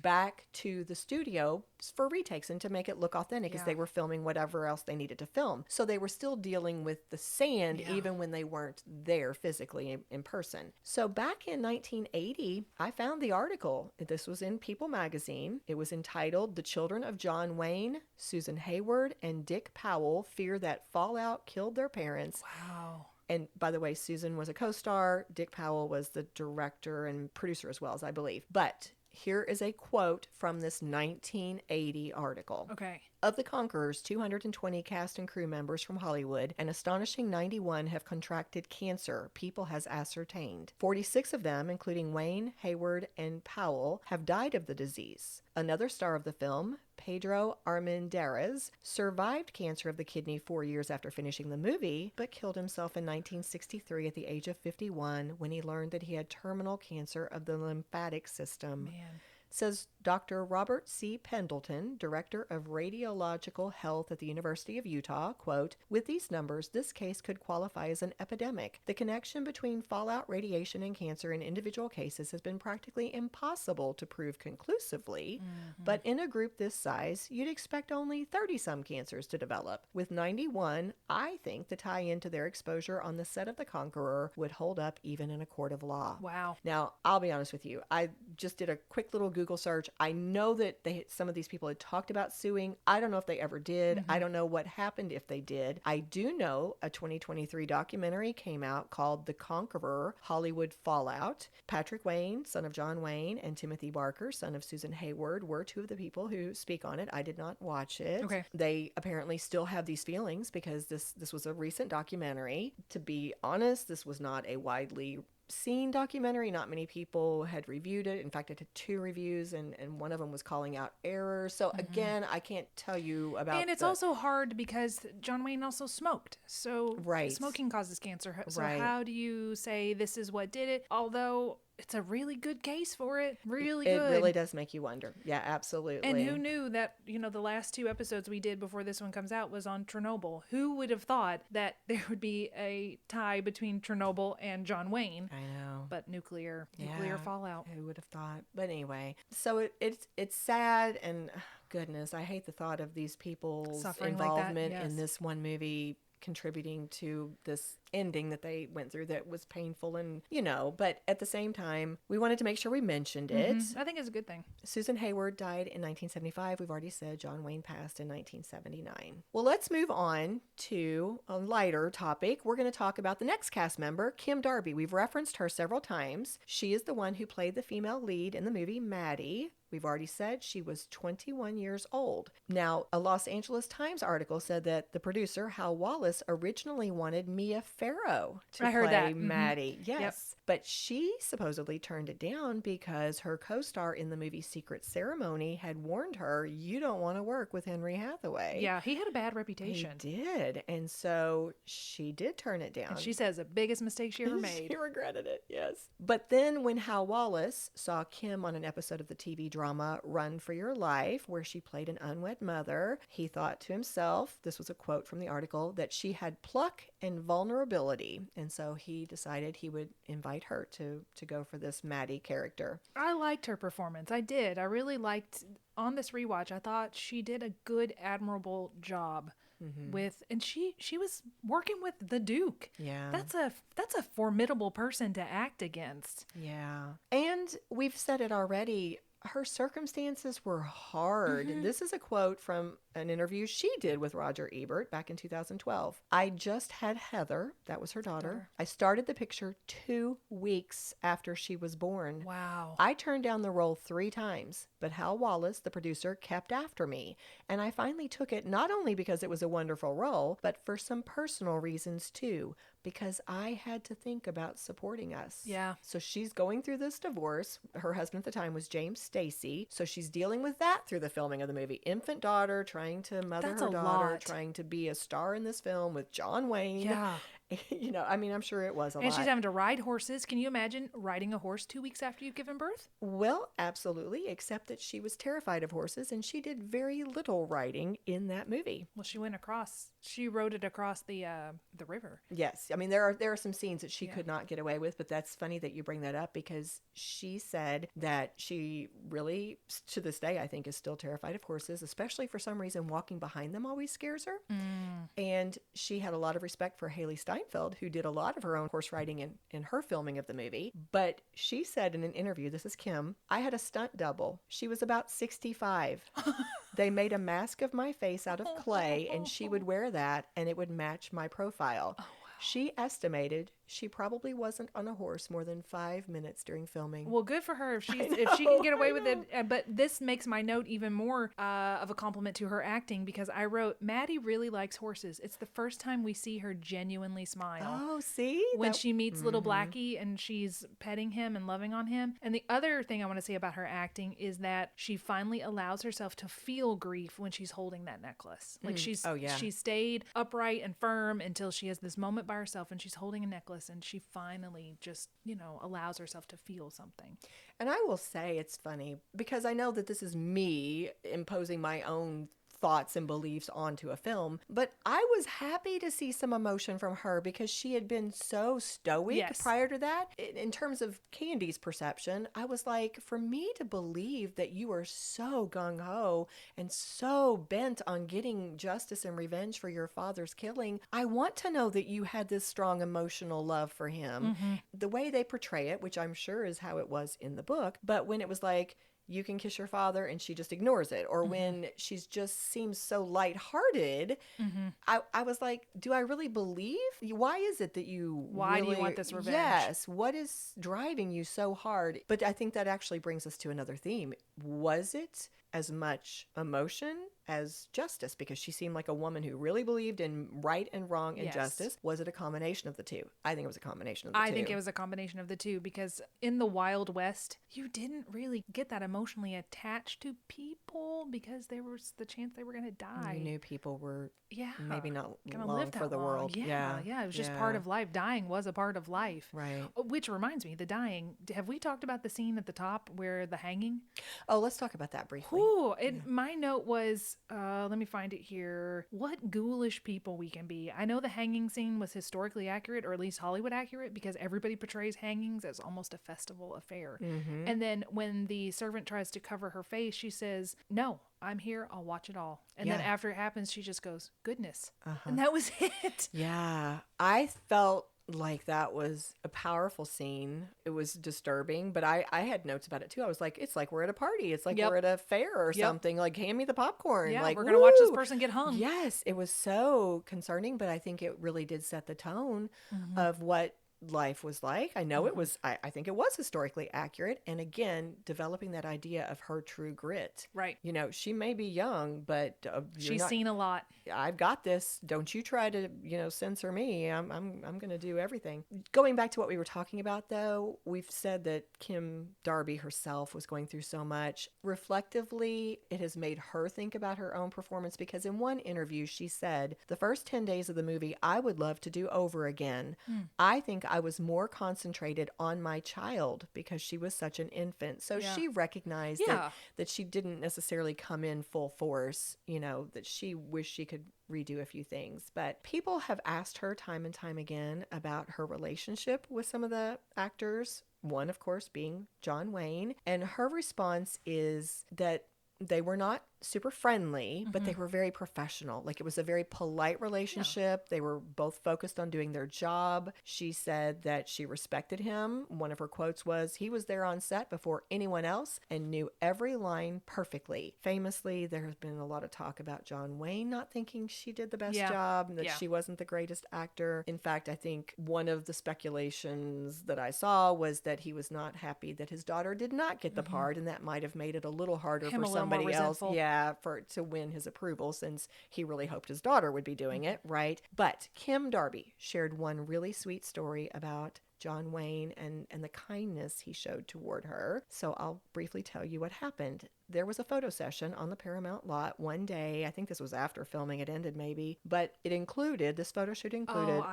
Speaker 3: back to the studio for retakes and to make it look authentic as they were filming whatever else they needed to film. So they were still dealing with the sand even when they weren't there physically in person. So back in 1980, I found the article. This was in People magazine. It was entitled, "The Children of John Wayne, Susan Hayward, and Dick Powell Fear That Fallout Killed Their Parents."
Speaker 2: Wow.
Speaker 3: And by the way, Susan was a co-star. Dick Powell was the director and producer as well, as I believe. But here is a quote from this 1980 article.
Speaker 2: Okay.
Speaker 3: Of the Conquerors, 220 cast and crew members from Hollywood, an astonishing 91 have contracted cancer, People has ascertained. 46 of them, including Wayne, Hayward, and Powell, have died of the disease. Another star of the film, Pedro Armendariz, survived cancer of the kidney 4 years after finishing the movie, but killed himself in 1963 at the age of 51 when he learned that he had terminal cancer of the lymphatic system.
Speaker 2: Man.
Speaker 3: Says Dr. Robert C. Pendleton, Director of Radiological Health at the University of Utah, quote, "With these numbers, this case could qualify as an epidemic. The connection between fallout radiation and cancer in individual cases has been practically impossible to prove conclusively, but in a group this size, you'd expect only 30-some cancers to develop. With 91, I think the tie-in to their exposure on the set of The Conqueror would hold up even in a court of law."
Speaker 2: Wow.
Speaker 3: Now, I'll be honest with you. I just did a quick little Google search. I know that some of these people had talked about suing. I don't know if they ever did. I don't know what happened if they did. I do know a 2023 documentary came out called The Conqueror, Hollywood Fallout. Patrick Wayne, son of John Wayne, and Timothy Barker, son of Susan Hayward, were two of the people who speak on it. I did not watch it.
Speaker 2: Okay.
Speaker 3: They apparently still have these feelings because this was a recent documentary. To be honest, this was not a widely seen documentary. Not many people had reviewed it. In fact, it had 2 reviews and one of them was calling out errors. So again, I can't tell you about
Speaker 2: And it's also hard because John Wayne also smoked. So smoking causes cancer. So how do you say this is what did it? Although it's a really good case for it. Really good.
Speaker 3: It really does make you wonder. Yeah, absolutely.
Speaker 2: And who knew that, the last 2 episodes we did before this one comes out was on Chernobyl? Who would have thought that there would be a tie between Chernobyl and John Wayne?
Speaker 3: I know.
Speaker 2: But nuclear fallout.
Speaker 3: Who would have thought? But anyway, so it's sad and goodness, I hate the thought of these people's
Speaker 2: Suffering
Speaker 3: involvement
Speaker 2: like that, yes.
Speaker 3: in this one movie contributing to this ending that they went through that was painful and, but at the same time, we wanted to make sure we mentioned it.
Speaker 2: I think it's a good thing.
Speaker 3: Susan Hayward died in 1975. We've already said John Wayne passed in 1979. Well, let's move on to a lighter topic. We're going to talk about the next cast member, Kim Darby. We've referenced her several times. She is the one who played the female lead in the movie Mattie. We've already said she was 21 years old. Now, a Los Angeles Times article said that the producer, Hal Wallace, originally wanted Mia Farrow to play Mattie. Yes. Yep. But she supposedly turned it down because her co-star in the movie Secret Ceremony had warned her, you don't want to work with Henry Hathaway.
Speaker 2: Yeah, he had a bad reputation.
Speaker 3: He did. And so she did turn it down.
Speaker 2: And she says the biggest mistake she ever made.
Speaker 3: She regretted it, yes. But then when Hal Wallace saw Kim on an episode of the TV drama Run for Your Life, where she played an unwed mother, he thought to himself, this was a quote from the article, that she had pluck and vulnerability. And so he decided he would invite her to go for this Mattie character.
Speaker 2: I liked her performance. I did. I really liked, on this rewatch, I thought she did a good, admirable job. And she was working with the Duke.
Speaker 3: Yeah.
Speaker 2: That's a formidable person to act against.
Speaker 3: Yeah. And we've said it already, her circumstances were hard. This is a quote from an interview she did with Roger Ebert back in 2012. I just had Heather, that was her daughter. I started the picture 2 weeks after she was born.
Speaker 2: Wow.
Speaker 3: I turned down the role 3 times, but Hal Wallace, the producer, kept after me. And I finally took it not only because it was a wonderful role, but for some personal reasons too, because I had to think about supporting us.
Speaker 2: Yeah.
Speaker 3: So she's going through this divorce. Her husband at the time was James Stacy. So she's dealing with that through the filming of the movie. Infant daughter, trying to mother
Speaker 2: That's
Speaker 3: her
Speaker 2: a
Speaker 3: daughter,
Speaker 2: lot.
Speaker 3: trying to be a star in this film with John Wayne.
Speaker 2: Yeah.
Speaker 3: You know, I mean, I'm sure it was a lot.
Speaker 2: And she's having to ride horses. Can you imagine riding a horse 2 weeks after you've given birth?
Speaker 3: Well, absolutely, except that she was terrified of horses and she did very little riding in that movie.
Speaker 2: Well, she rode it across the river.
Speaker 3: Yes. I mean, there are some scenes that she could not get away with, but that's funny that you bring that up because she said that she really, to this day, I think, is still terrified of horses, especially for some reason walking behind them always scares her. And she had a lot of respect for Haley Steinfeld, who did a lot of her own horse riding in her filming of the movie. But she said in an interview, this is Kim, I had a stunt double. She was about 65. They made a mask of my face out of clay, and she would wear that, and it would match my profile. She estimated she probably wasn't on a horse more than 5 minutes during filming.
Speaker 2: Well, good for her if she can get away with it. But this makes my note even more of a compliment to her acting because I wrote, Mattie really likes horses. It's the first time we see her genuinely smile.
Speaker 3: Oh, see?
Speaker 2: When she meets little Blackie and she's petting him and loving on him. And the other thing I want to say about her acting is that she finally allows herself to feel grief when she's holding that necklace. Like she stayed upright and firm until she has this moment by herself and she's holding a necklace and she finally just, allows herself to feel something.
Speaker 3: And I will say it's funny because I know that this is me imposing my own thoughts and beliefs onto a film, but I was happy to see some emotion from her because she had been so stoic prior to that. In terms of Candy's perception, I was like, for me to believe that you are so gung-ho and so bent on getting justice and revenge for your father's killing, I want to know that you had this strong emotional love for him. The way they portray it, which I'm sure is how it was in the book, but when it was like, you can kiss your father and she just ignores it, or when she's just seems so lighthearted, I was like, do I really believe? Why is it that you
Speaker 2: Why do you want this revenge?
Speaker 3: Yes. What is driving you so hard? But I think that actually brings us to another theme. Was it as much emotion as justice? Because she seemed like a woman who really believed in right and wrong and justice. Was it a combination of the two? I think it was a combination of the two.
Speaker 2: I think it was a combination of the two because in the Wild West, you didn't really get that emotionally attached to people because there was the chance they were going to die.
Speaker 3: You knew people were maybe not
Speaker 2: gonna
Speaker 3: long
Speaker 2: live
Speaker 3: for
Speaker 2: that
Speaker 3: the
Speaker 2: long.
Speaker 3: world.
Speaker 2: Yeah. It was just part of life. Dying was a part of life.
Speaker 3: Right.
Speaker 2: Which reminds me, the dying. Have we talked about the scene at the top where the hanging?
Speaker 3: Oh, let's talk about that briefly.
Speaker 2: Ooh, my note was, let me find it here. What ghoulish people we can be. I know the hanging scene was historically accurate, or at least Hollywood accurate, because everybody portrays hangings as almost a festival affair. And then when the servant tries to cover her face, she says, no, I'm here. I'll watch it all. And then after it happens, she just goes, goodness. And that was it.
Speaker 3: Yeah. I felt like that was a powerful scene. It was disturbing, but I had notes about it too. I was like, it's like we're at a party. It's like we're at a fair or something. Like, hand me the popcorn.
Speaker 2: Yeah,
Speaker 3: like,
Speaker 2: we're going to watch this person get hung.
Speaker 3: Yes, it was so concerning, but I think it really did set the tone of what life was like. I know it was, I think it was historically accurate. And again, developing that idea of her true grit.
Speaker 2: Right.
Speaker 3: She may be young, but
Speaker 2: she's seen a lot.
Speaker 3: I've got this. Don't you try to, censor me. I'm going to do everything. Going back to what we were talking about, though, we've said that Kim Darby herself was going through so much. Reflectively, it has made her think about her own performance because in one interview, she said, the first 10 days of the movie, I would love to do over again. I think I was more concentrated on my child because she was such an infant. So she recognized that she didn't necessarily come in full force, that she wished she could redo a few things. But people have asked her time and time again about her relationship with some of the actors. One, of course, being John Wayne. And her response is that they were not super friendly, but they were very professional. Like, it was a very polite relationship. They were both focused on doing their job. She said that she respected him. One of her quotes was, "He was there on set before anyone else and knew every line perfectly." Famously, there has been a lot of talk about John Wayne not thinking she did the best job and that she wasn't the greatest actor. In fact, I think one of the speculations that I saw was that he was not happy that his daughter did not get the part, and that might have made it a little harder for somebody else. Yeah, to win his approval, since he really hoped his daughter would be doing it, right? But Kim Darby shared one really sweet story about John Wayne and the kindness he showed toward her. So I'll briefly tell you what happened. There was a photo session on the Paramount lot one day. I think this was after filming had ended, maybe. But this photo shoot included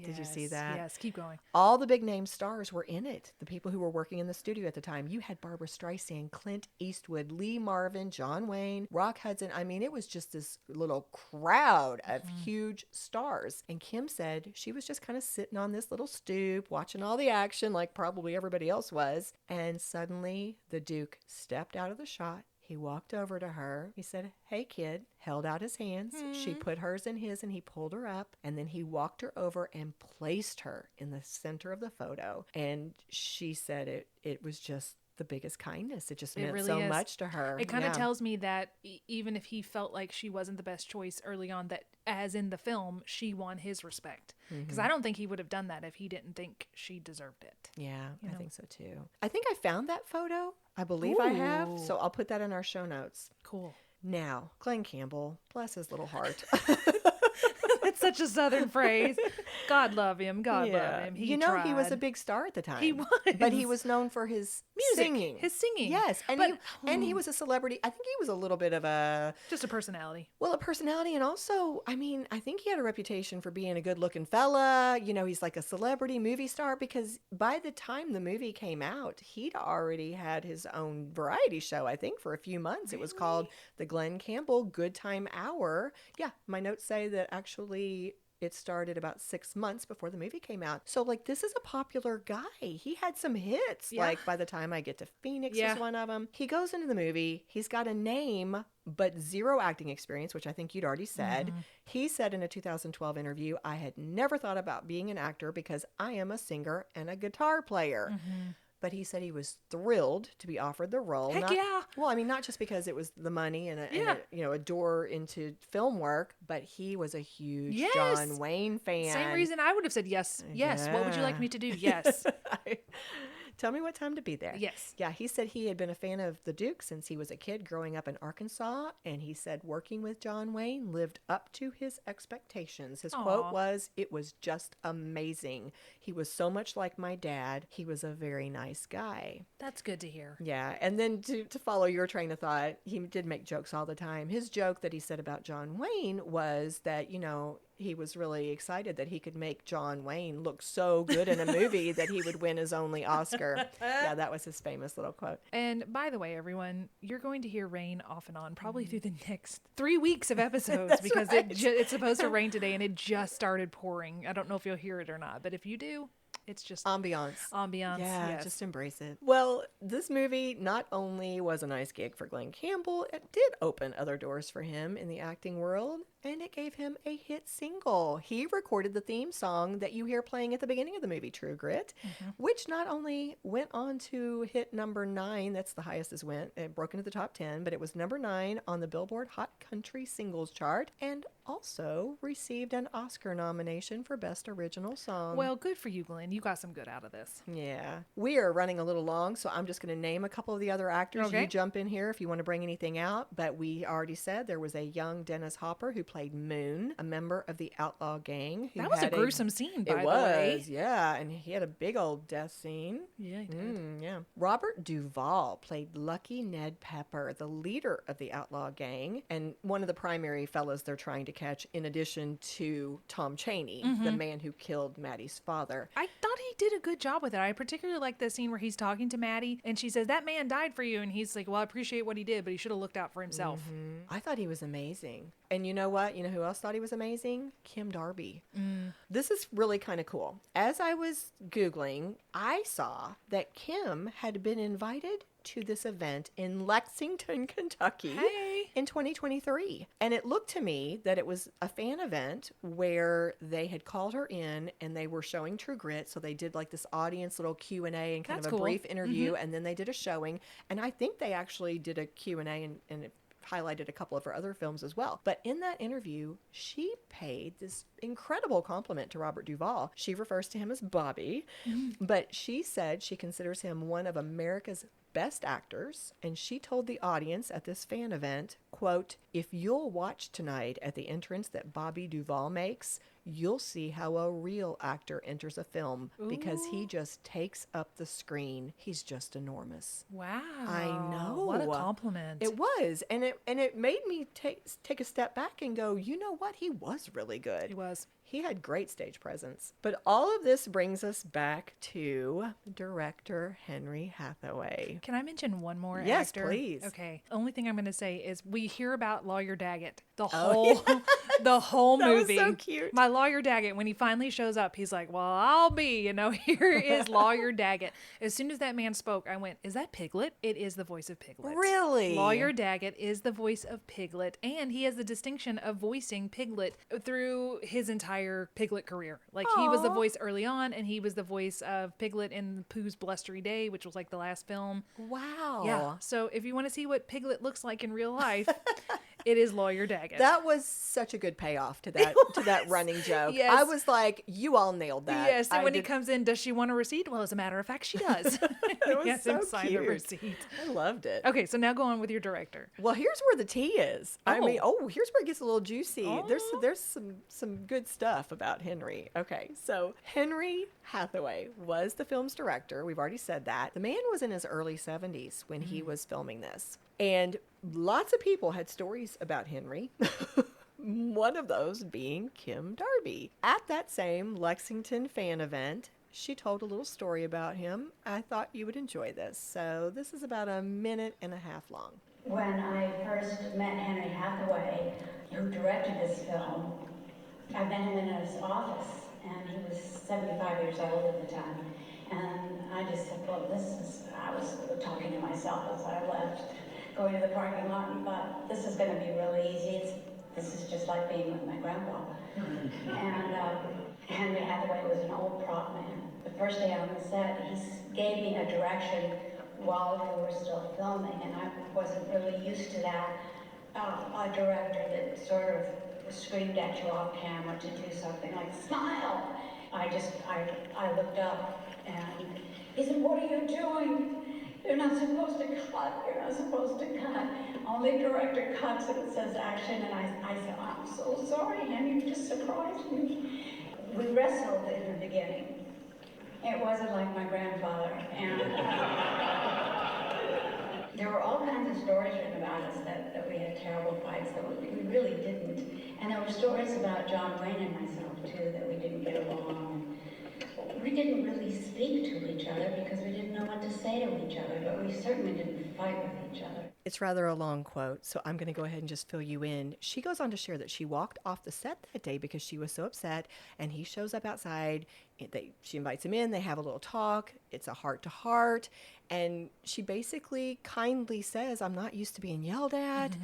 Speaker 3: did you see that?
Speaker 2: Yes, keep going.
Speaker 3: All the big name stars were in it. The people who were working in the studio at the time. You had Barbara Streisand, Clint Eastwood, Lee Marvin, John Wayne, Rock Hudson. I mean, it was just this little crowd of huge stars. And Kim said she was just kind of sitting on this little stoop, watching all the action like probably everybody else was. And suddenly the Duke stepped out of the shot. He walked over to her. He said, "Hey, kid," held out his hands. She put hers in his and he pulled her up. And then he walked her over and placed her in the center of the photo. And she said it was just the biggest kindness. It just meant
Speaker 2: really
Speaker 3: so
Speaker 2: is.
Speaker 3: much to her.
Speaker 2: It kind of tells me that even if he felt like she wasn't the best choice early on, that as in the film, she won his respect. Because I don't think he would have done that if he didn't think she deserved it.
Speaker 3: Yeah, I think so too. I think I found that photo. I believe I have. So I'll put that in our show notes.
Speaker 2: Cool.
Speaker 3: Now, Glenn Campbell, bless his little heart.
Speaker 2: That's such a Southern phrase. God love him. God love him. He tried.
Speaker 3: He was a big star at the time.
Speaker 2: He was.
Speaker 3: But he was known for his
Speaker 2: music.
Speaker 3: singing.
Speaker 2: His singing.
Speaker 3: Yes. And he was a celebrity. I think he was a little bit of
Speaker 2: just a personality.
Speaker 3: Well, a personality. And also, I mean, I think he had a reputation for being a good looking fella. You know, he's like a celebrity movie star, because by the time the movie came out, he'd already had his own variety show, I think, for a few months. Really? It was called The Glenn Campbell Good Time Hour. Yeah. My notes say that actually it started about 6 months before the movie came out. So, like, this is a popular guy. He had some hits. Yeah. Like, by the time I Get to Phoenix was one of them. He goes into the movie. He's got a name, but zero acting experience, which I think you'd already said. He said in a 2012 interview, "I had never thought about being an actor because I am a singer and a guitar player." But he said he was thrilled to be offered the role.
Speaker 2: Heck yeah.
Speaker 3: Well, I mean, not just because it was the money and a door into film work, but he was a huge John Wayne fan.
Speaker 2: Same reason I would have said yes. Yes. What would you like me to do? Yes.
Speaker 3: Tell me what time to be there.
Speaker 2: Yes.
Speaker 3: Yeah, he said he had been a fan of the Duke since he was a kid growing up in Arkansas, and he said working with John Wayne lived up to his expectations. His quote was, "It was just amazing. He was so much like my dad. He was a very nice guy."
Speaker 2: That's good to hear.
Speaker 3: Yeah, and then to follow your train of thought, he did make jokes all the time. His joke that he said about John Wayne was that, he was really excited that he could make John Wayne look so good in a movie that he would win his only Oscar. Yeah, that was his famous little quote.
Speaker 2: And by the way, everyone, you're going to hear rain off and on probably through the next 3 weeks of episodes because it's supposed to rain today and it just started pouring. I don't know if you'll hear it or not, but if you do, it's just
Speaker 3: ambiance.
Speaker 2: Yeah,
Speaker 3: yes. Just embrace it. Well, this movie not only was a nice gig for Glenn Campbell, it did open other doors for him in the acting world, and it gave him a hit single. He recorded the theme song that you hear playing at the beginning of the movie, True Grit, which not only went on to hit number 9, that's the highest it went, it broke into the top 10, but it was number 9 on the Billboard Hot Country Singles chart, and also received an Oscar nomination for Best Original Song.
Speaker 2: Well, good for you, Glenn. You got some good out of this.
Speaker 3: Yeah. We are running a little long, so I'm just going to name a couple of the other actors.
Speaker 2: Okay.
Speaker 3: You jump in here if you want to bring anything out, but we already said there was a young Dennis Hopper who played Moon, a member of the Outlaw Gang.
Speaker 2: That was a gruesome scene, by the
Speaker 3: way.
Speaker 2: way.
Speaker 3: It was, yeah, and he had a big old death scene.
Speaker 2: Yeah, he did.
Speaker 3: Yeah. Robert Duvall played Lucky Ned Pepper, the leader of the Outlaw Gang, and one of the primary fellas they're trying to catch, in addition to Tom Chaney, the man who killed Mattie's father.
Speaker 2: I thought he did a good job with it. I particularly like the scene where he's talking to Mattie, and she says, "That man died for you," and he's like, "Well, I appreciate what he did, but he should have looked out for himself."
Speaker 3: I thought he was amazing. And you know what? what? You know who else thought he was amazing? Kim Darby. This is really kind of cool. As I was Googling, I saw that Kim had been invited to this event in Lexington, Kentucky in 2023. And it looked to me that it was a fan event where they had called her in and they were showing True Grit. So they did like this audience little Q&A and kind
Speaker 2: That's
Speaker 3: of a
Speaker 2: cool.
Speaker 3: brief interview. And then they did a showing. And I think they actually did a Q&A and it highlighted a couple of her other films as well. But in that interview, she paid this incredible compliment to Robert Duvall. She refers to him as Bobby, but she said she considers him one of America's best actors, and she told the audience at this fan event, quote, "If you'll watch tonight at the entrance that Bobby Duvall makes, you'll see how a real actor enters a film because he just takes up the screen. He's just enormous."
Speaker 2: Wow.
Speaker 3: I know.
Speaker 2: What a compliment.
Speaker 3: It was, and it made me take a step back and go, you know what? He was really good.
Speaker 2: He was.
Speaker 3: He had great stage presence. But all of this brings us back to director Henry Hathaway.
Speaker 2: Can I mention one more
Speaker 3: Yes,
Speaker 2: actor?
Speaker 3: please.
Speaker 2: Okay. Only thing I'm going to say is we hear about Lawyer Daggett the
Speaker 3: Oh,
Speaker 2: whole the whole
Speaker 3: That was
Speaker 2: movie.
Speaker 3: so cute.
Speaker 2: My Lawyer Daggett, when he finally shows up, he's like, "Well, I'll be, here is Lawyer Daggett." As soon as that man spoke, I went, "Is that Piglet?" It is the voice of Piglet.
Speaker 3: Really?
Speaker 2: Lawyer Daggett is the voice of Piglet, and he has the distinction of voicing Piglet through his entire Piglet career. Like, he was the
Speaker 3: Aw.
Speaker 2: voice early on, and he was the voice of Piglet in Pooh's Blustery Day, which was like the last film.
Speaker 3: Wow.
Speaker 2: Yeah. So if you want to see what Piglet looks like in real life, it is Lawyer Daggett.
Speaker 3: That was such a good payoff to that running joke.
Speaker 2: Yes.
Speaker 3: I was like, you all nailed that.
Speaker 2: Yes, and
Speaker 3: I
Speaker 2: when he
Speaker 3: did-
Speaker 2: comes in, does she want a receipt? Well, as a matter of fact, she does.
Speaker 3: It was
Speaker 2: He has
Speaker 3: so
Speaker 2: him sign a
Speaker 3: cute.
Speaker 2: receipt.
Speaker 3: I loved it.
Speaker 2: Okay, so now go on with your director.
Speaker 3: Well, here's where the tea is. I mean,
Speaker 2: Oh.
Speaker 3: here's where it gets a little juicy.
Speaker 2: Oh.
Speaker 3: There's some good stuff about Henry. Okay, so Henry Hathaway was the film's director. We've already said that. The man was in his early 70s when he was filming this. And lots of people had stories about Henry. One of those being Kim Darby. At that same Lexington fan event, she told a little story about him. I thought you would enjoy this. So this is about a minute and a half long.
Speaker 6: When I first met Henry Hathaway, who directed this film, I met him in his office, and he was 75 years old at the time. And I just said, well, I was talking to myself as I left, going to the parking lot, and thought, this is going to be really easy. This is just like being with my grandpa. And Henry Hathaway was an old prop man. The first day on the set, he gave me a direction while we were still filming, and I wasn't really used to that. A director that sort of screamed at you off camera to do something like, smile! I looked up, and he said, what are you doing? You're not supposed to cut, you're not supposed to cut. Only director cuts and it says action, and I said, I'm so sorry, Henry, you just surprised me. We wrestled in the beginning. It wasn't like my grandfather, and there were all kinds of stories written about us that we had terrible fights, that we really didn't. And there were stories about John Wayne and myself, too, that we didn't get along. We didn't really speak to each other because we didn't know what to say to each other, but we certainly didn't fight with each other.
Speaker 3: It's rather a long quote, so I'm going to go ahead and just fill you in. She goes on to share that she walked off the set that day because she was so upset, and he shows up outside. She invites him in. They have a little talk. It's a heart-to-heart, and she basically kindly says, I'm not used to being yelled at.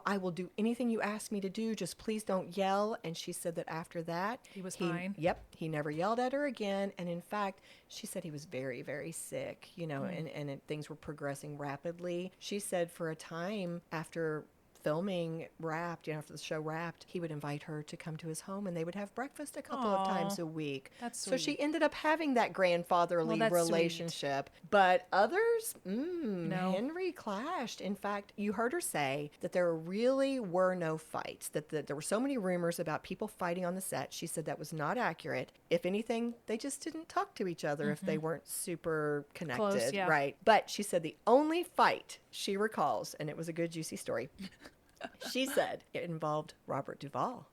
Speaker 3: I will do anything you ask me to do. Just please don't yell. And she said that after that,
Speaker 2: He was fine.
Speaker 3: Yep, he never yelled at her again. And in fact, she said he was very, very sick, and things were progressing rapidly. She said for a time after filming wrapped, after the show wrapped, he would invite her to come to his home and they would have breakfast a couple of times a week.
Speaker 2: That's
Speaker 3: So she
Speaker 2: sweet.
Speaker 3: ended up having that grandfatherly
Speaker 2: Well, that's
Speaker 3: relationship. But others,
Speaker 2: No.
Speaker 3: Henry clashed. In fact, you heard her say that there really were no fights, that there were so many rumors about people fighting on the set. She said that was not accurate. If anything, they just didn't talk to each other if they weren't super connected.
Speaker 2: Close, yeah.
Speaker 3: Right. But she said the only fight she recalls, and it was a good, juicy story, she said it involved Robert Duvall.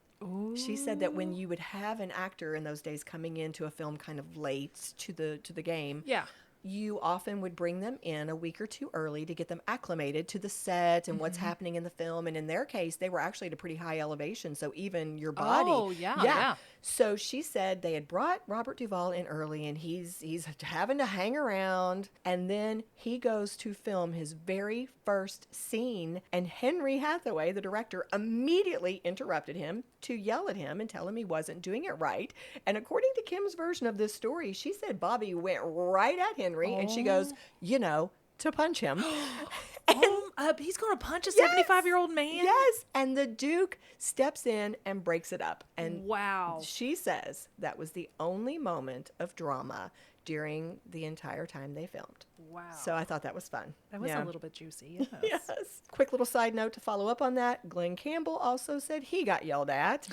Speaker 3: She said that when you would have an actor in those days coming into a film kind of late to the game,
Speaker 2: Yeah.
Speaker 3: you often would bring them in a week or two early to get them acclimated to the set and what's happening in the film. And in their case, they were actually at a pretty high elevation. So even your body.
Speaker 2: Oh, yeah.
Speaker 3: So she said they had brought Robert Duvall in early, and he's having to hang around. And then he goes to film his very first scene, and Henry Hathaway, the director, immediately interrupted him to yell at him and tell him he wasn't doing it right. And according to Kim's version of this story, she said Bobby went right at Henry, and she goes, to punch him.
Speaker 2: He's going to punch a 75-year-old man?
Speaker 3: Yes. And the Duke steps in and breaks it up. And
Speaker 2: wow.
Speaker 3: She says that was the only moment of drama during the entire time they filmed.
Speaker 2: Wow.
Speaker 3: So I thought that was fun.
Speaker 2: That was a little bit juicy.
Speaker 3: Yes. Quick little side note to follow up on that. Glenn Campbell also said he got yelled at.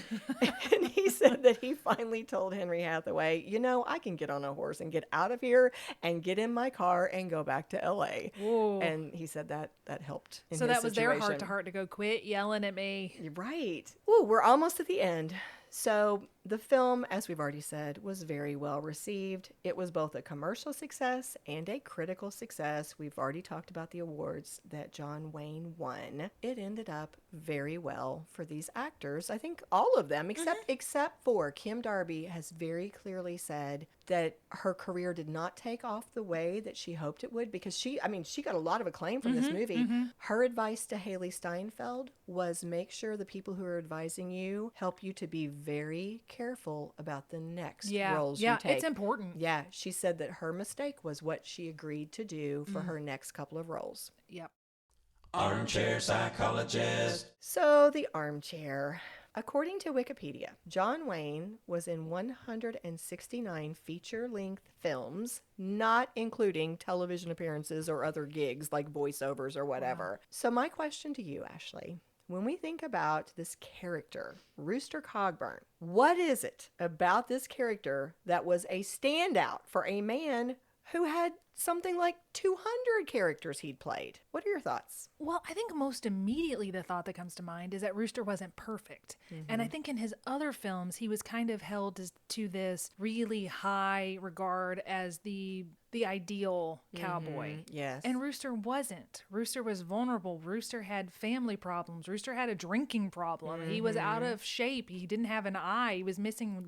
Speaker 3: And he said that he finally told Henry Hathaway, I can get on a horse and get out of here and get in my car and go back to L.A.
Speaker 2: Whoa.
Speaker 3: And he said that helped in
Speaker 2: so
Speaker 3: his
Speaker 2: that was
Speaker 3: situation.
Speaker 2: their heart-to-heart to go, quit yelling at me.
Speaker 3: You're right. Ooh, we're almost at the end. So the film, as we've already said, was very well received. It was both a commercial success and a critical success. We've already talked about the awards that John Wayne won. It ended up very well for these actors. I think all of them, except for Kim Darby, has very clearly said that her career did not take off the way that she hoped it would, because she got a lot of acclaim from this movie. Her advice to Haley Steinfeld was make sure the people who are advising you help you to be very careful about the next roles you take.
Speaker 2: Yeah, it's important.
Speaker 3: Yeah, she said that her mistake was what she agreed to do for her next couple of roles.
Speaker 2: Yep.
Speaker 4: Armchair psychologist.
Speaker 3: So the armchair. According to Wikipedia, John Wayne was in 169 feature-length films, not including television appearances or other gigs like voiceovers or whatever. Wow. So my question to you, Ashley, when we think about this character, Rooster Cogburn, what is it about this character that was a standout for a man who had something like 200 characters he'd played? What are your thoughts?
Speaker 2: Well, I think most immediately the thought that comes to mind is that Rooster wasn't perfect. And I think in his other films, he was kind of held to this really high regard as the ideal cowboy.
Speaker 3: Yes.
Speaker 2: And Rooster wasn't. Rooster was vulnerable. Rooster had family problems. Rooster had a drinking problem. He was out of shape. He didn't have an eye. He was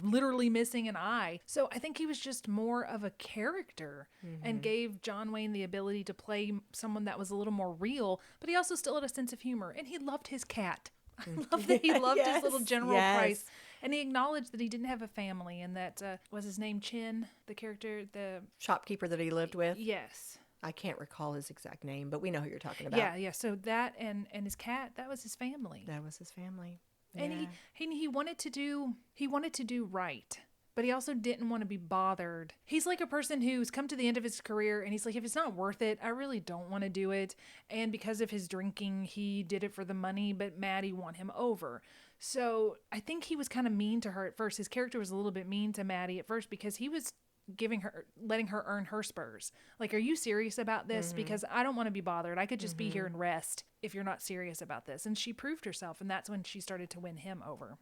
Speaker 2: literally missing an eye. So I think he was just more of a character and gave John Wayne the ability to play someone that was a little more real, but he also still had a sense of humor. And he loved his cat. I love that he loved his little General Price. And he acknowledged that he didn't have a family, and that was his name Chin, the character, the
Speaker 3: shopkeeper that he lived with.
Speaker 2: Yes.
Speaker 3: I can't recall his exact name, but we know who you're talking about.
Speaker 2: Yeah. So that and his cat, that was his family.
Speaker 3: That was his family.
Speaker 2: And he wanted to do right. But he also didn't want to be bothered. He's like a person who's come to the end of his career and he's like, if it's not worth it, I really don't want to do it. And because of his drinking, he did it for the money, but Mattie won him over. So I think he was kind of mean to her at first. His character was a little bit mean to Mattie at first because he was letting her earn her spurs. Like, are you serious about this? Because I don't want to be bothered. I could just be here and rest if you're not serious about this. And she proved herself, and that's when she started to win him over.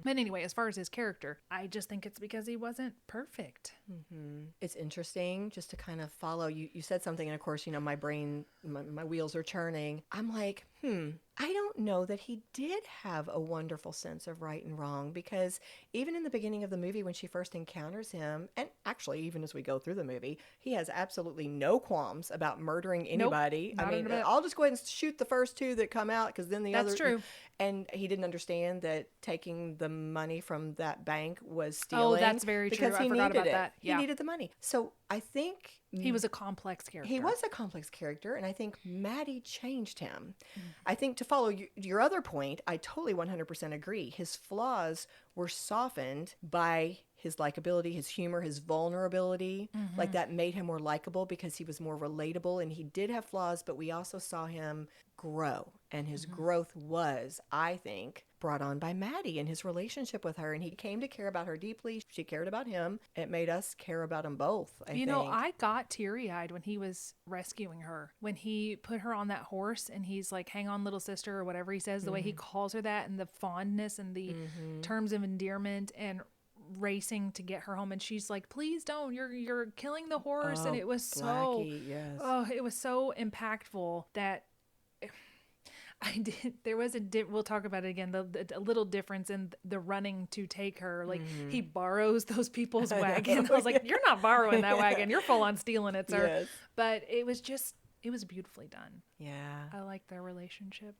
Speaker 2: But anyway, as far as his character, I just think it's because he wasn't perfect.
Speaker 3: It's interesting just to kind of follow. You said something, and of course, my brain, my wheels are churning. I'm like, I don't know that he did have a wonderful sense of right and wrong, because even in the beginning of the movie when she first encounters him, and actually even as we go through the movie, he has absolutely no qualms about murdering anybody.
Speaker 2: Nope,
Speaker 3: I mean, I'll just go ahead and shoot the first two that come out, because then the other.
Speaker 2: That's true.
Speaker 3: And he didn't understand that taking the money from that bank was stealing.
Speaker 2: Oh, that's very true. I forgot about that. Yeah.
Speaker 3: He needed the money. So I think
Speaker 2: he was a complex character.
Speaker 3: He was a complex character, and I think Mattie changed him. I think, to follow your other point, I totally 100% agree. His flaws were softened by his likability, his humor, his vulnerability. Like, that made him more likable because he was more relatable, and he did have flaws, but we also saw him grow. And his growth was, I think, brought on by Mattie and his relationship with her. And he came to care about her deeply. She cared about him. It made us care about them both, I think.
Speaker 2: I got teary-eyed when he was rescuing her. When he put her on that horse and he's like, hang on, little sister, or whatever he says, the way he calls her that, and the fondness and the terms of endearment, and racing to get her home, and she's like, please don't, you're killing the horse. And it was
Speaker 3: Blackie, yes.
Speaker 2: it was so impactful that there was we'll talk about it again, a little difference in the running to take her. Like, he borrows those people's wagon. I was like, you're not borrowing that wagon. You're full on stealing it, sir.
Speaker 3: Yes.
Speaker 2: But it was beautifully done.
Speaker 3: Yeah.
Speaker 2: I like their relationship.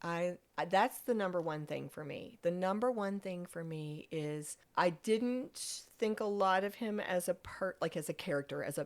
Speaker 3: That's the number one thing for me. The number one thing for me is I didn't think a lot of him as as a character, as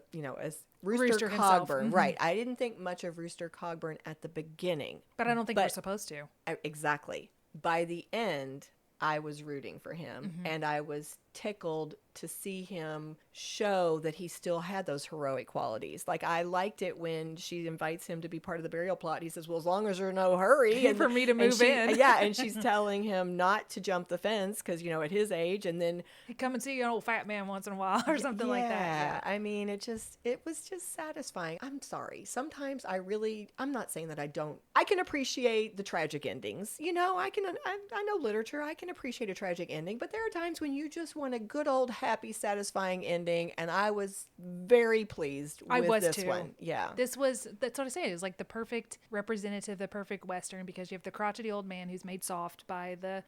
Speaker 3: Rooster Cogburn.
Speaker 2: Himself.
Speaker 3: Right. I didn't think much of Rooster Cogburn at the beginning.
Speaker 2: But I don't think we're supposed to.
Speaker 3: Exactly. By the end, I was rooting for him, and I was tickled to see him show that he still had those heroic qualities. Like, I liked it when she invites him to be part of the burial plot. He says, well, as long as there's no hurry
Speaker 2: for me to move in.
Speaker 3: Yeah, and she's telling him not to jump the fence because, at his age, and then
Speaker 2: he'd come and see an old fat man once in a while or something like that.
Speaker 3: Yeah, I mean, it was just satisfying. I'm sorry. Sometimes I'm not saying that I can appreciate the tragic endings. I know literature. I can appreciate a tragic ending, but there are times when you just want a good old happy, satisfying ending, and I was very pleased with this one. Yeah.
Speaker 2: That's what I say. It was like the perfect representative, the perfect Western, because you have the crotchety old man who's made soft by the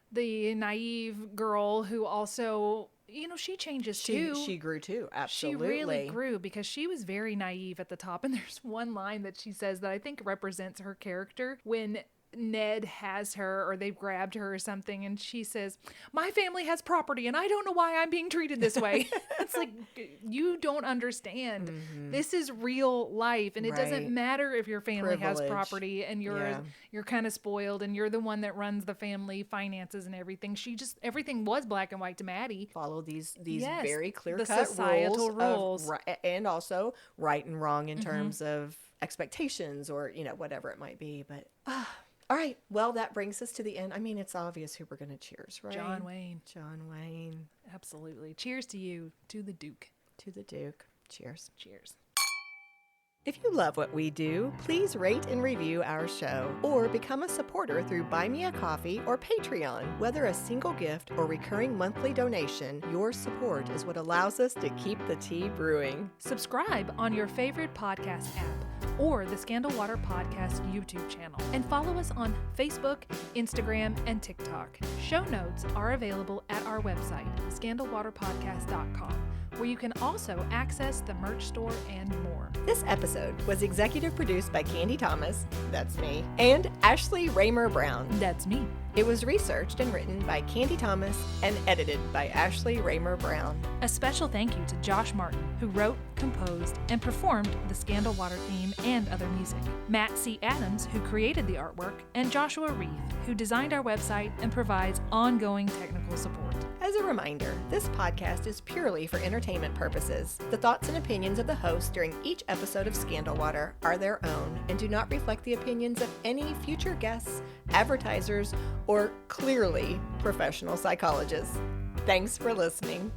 Speaker 2: naive girl who also, she changes too.
Speaker 3: She grew too. Absolutely.
Speaker 2: She really grew because she was very naive at the top. And there's one line that she says that I think represents her character when Ned has her, or they've grabbed her or something, and she says, my family has property and I don't know why I'm being treated this way. It's like, you don't understand. This is real life, and it doesn't matter if your family has property and you're kind of spoiled and you're the one that runs the family finances and everything. Everything was black and white to Mattie.
Speaker 3: Follow these very clear-cut
Speaker 2: societal rules.
Speaker 3: And also right and wrong in terms of expectations, or whatever it might be. But all right, well, that brings us to the end. I mean, it's obvious who we're going to cheers, right?
Speaker 2: John Wayne. Absolutely. Cheers to you, to the Duke.
Speaker 3: Cheers.
Speaker 2: Cheers.
Speaker 3: If you love what we do, please rate and review our show, or become a supporter through Buy Me a Coffee or Patreon. Whether a single gift or recurring monthly donation, your support is what allows us to keep the tea brewing.
Speaker 2: Subscribe on your favorite podcast app or the Scandal Water Podcast YouTube channel, and follow us on Facebook, Instagram, and TikTok. Show notes are available at our website, scandalwaterpodcast.com, where you can also access the merch store and more.
Speaker 3: This episode was executive produced by Candy Thomas, that's me, and Ashley Raymer Brown,
Speaker 2: that's me.
Speaker 3: It was researched and written by Candy Thomas and edited by Ashley Raymer Brown.
Speaker 2: A special thank you to Josh Martin, who wrote, composed, and performed the Scandal Water theme and other music. Matt C. Adams, who created the artwork, and Joshua Reith, who designed our website and provides ongoing technical support.
Speaker 3: As a reminder, this podcast is purely for entertainment purposes. The thoughts and opinions of the host during each episode of Scandal Water are their own and do not reflect the opinions of any future guests, advertisers, or clearly professional psychologists. Thanks for listening.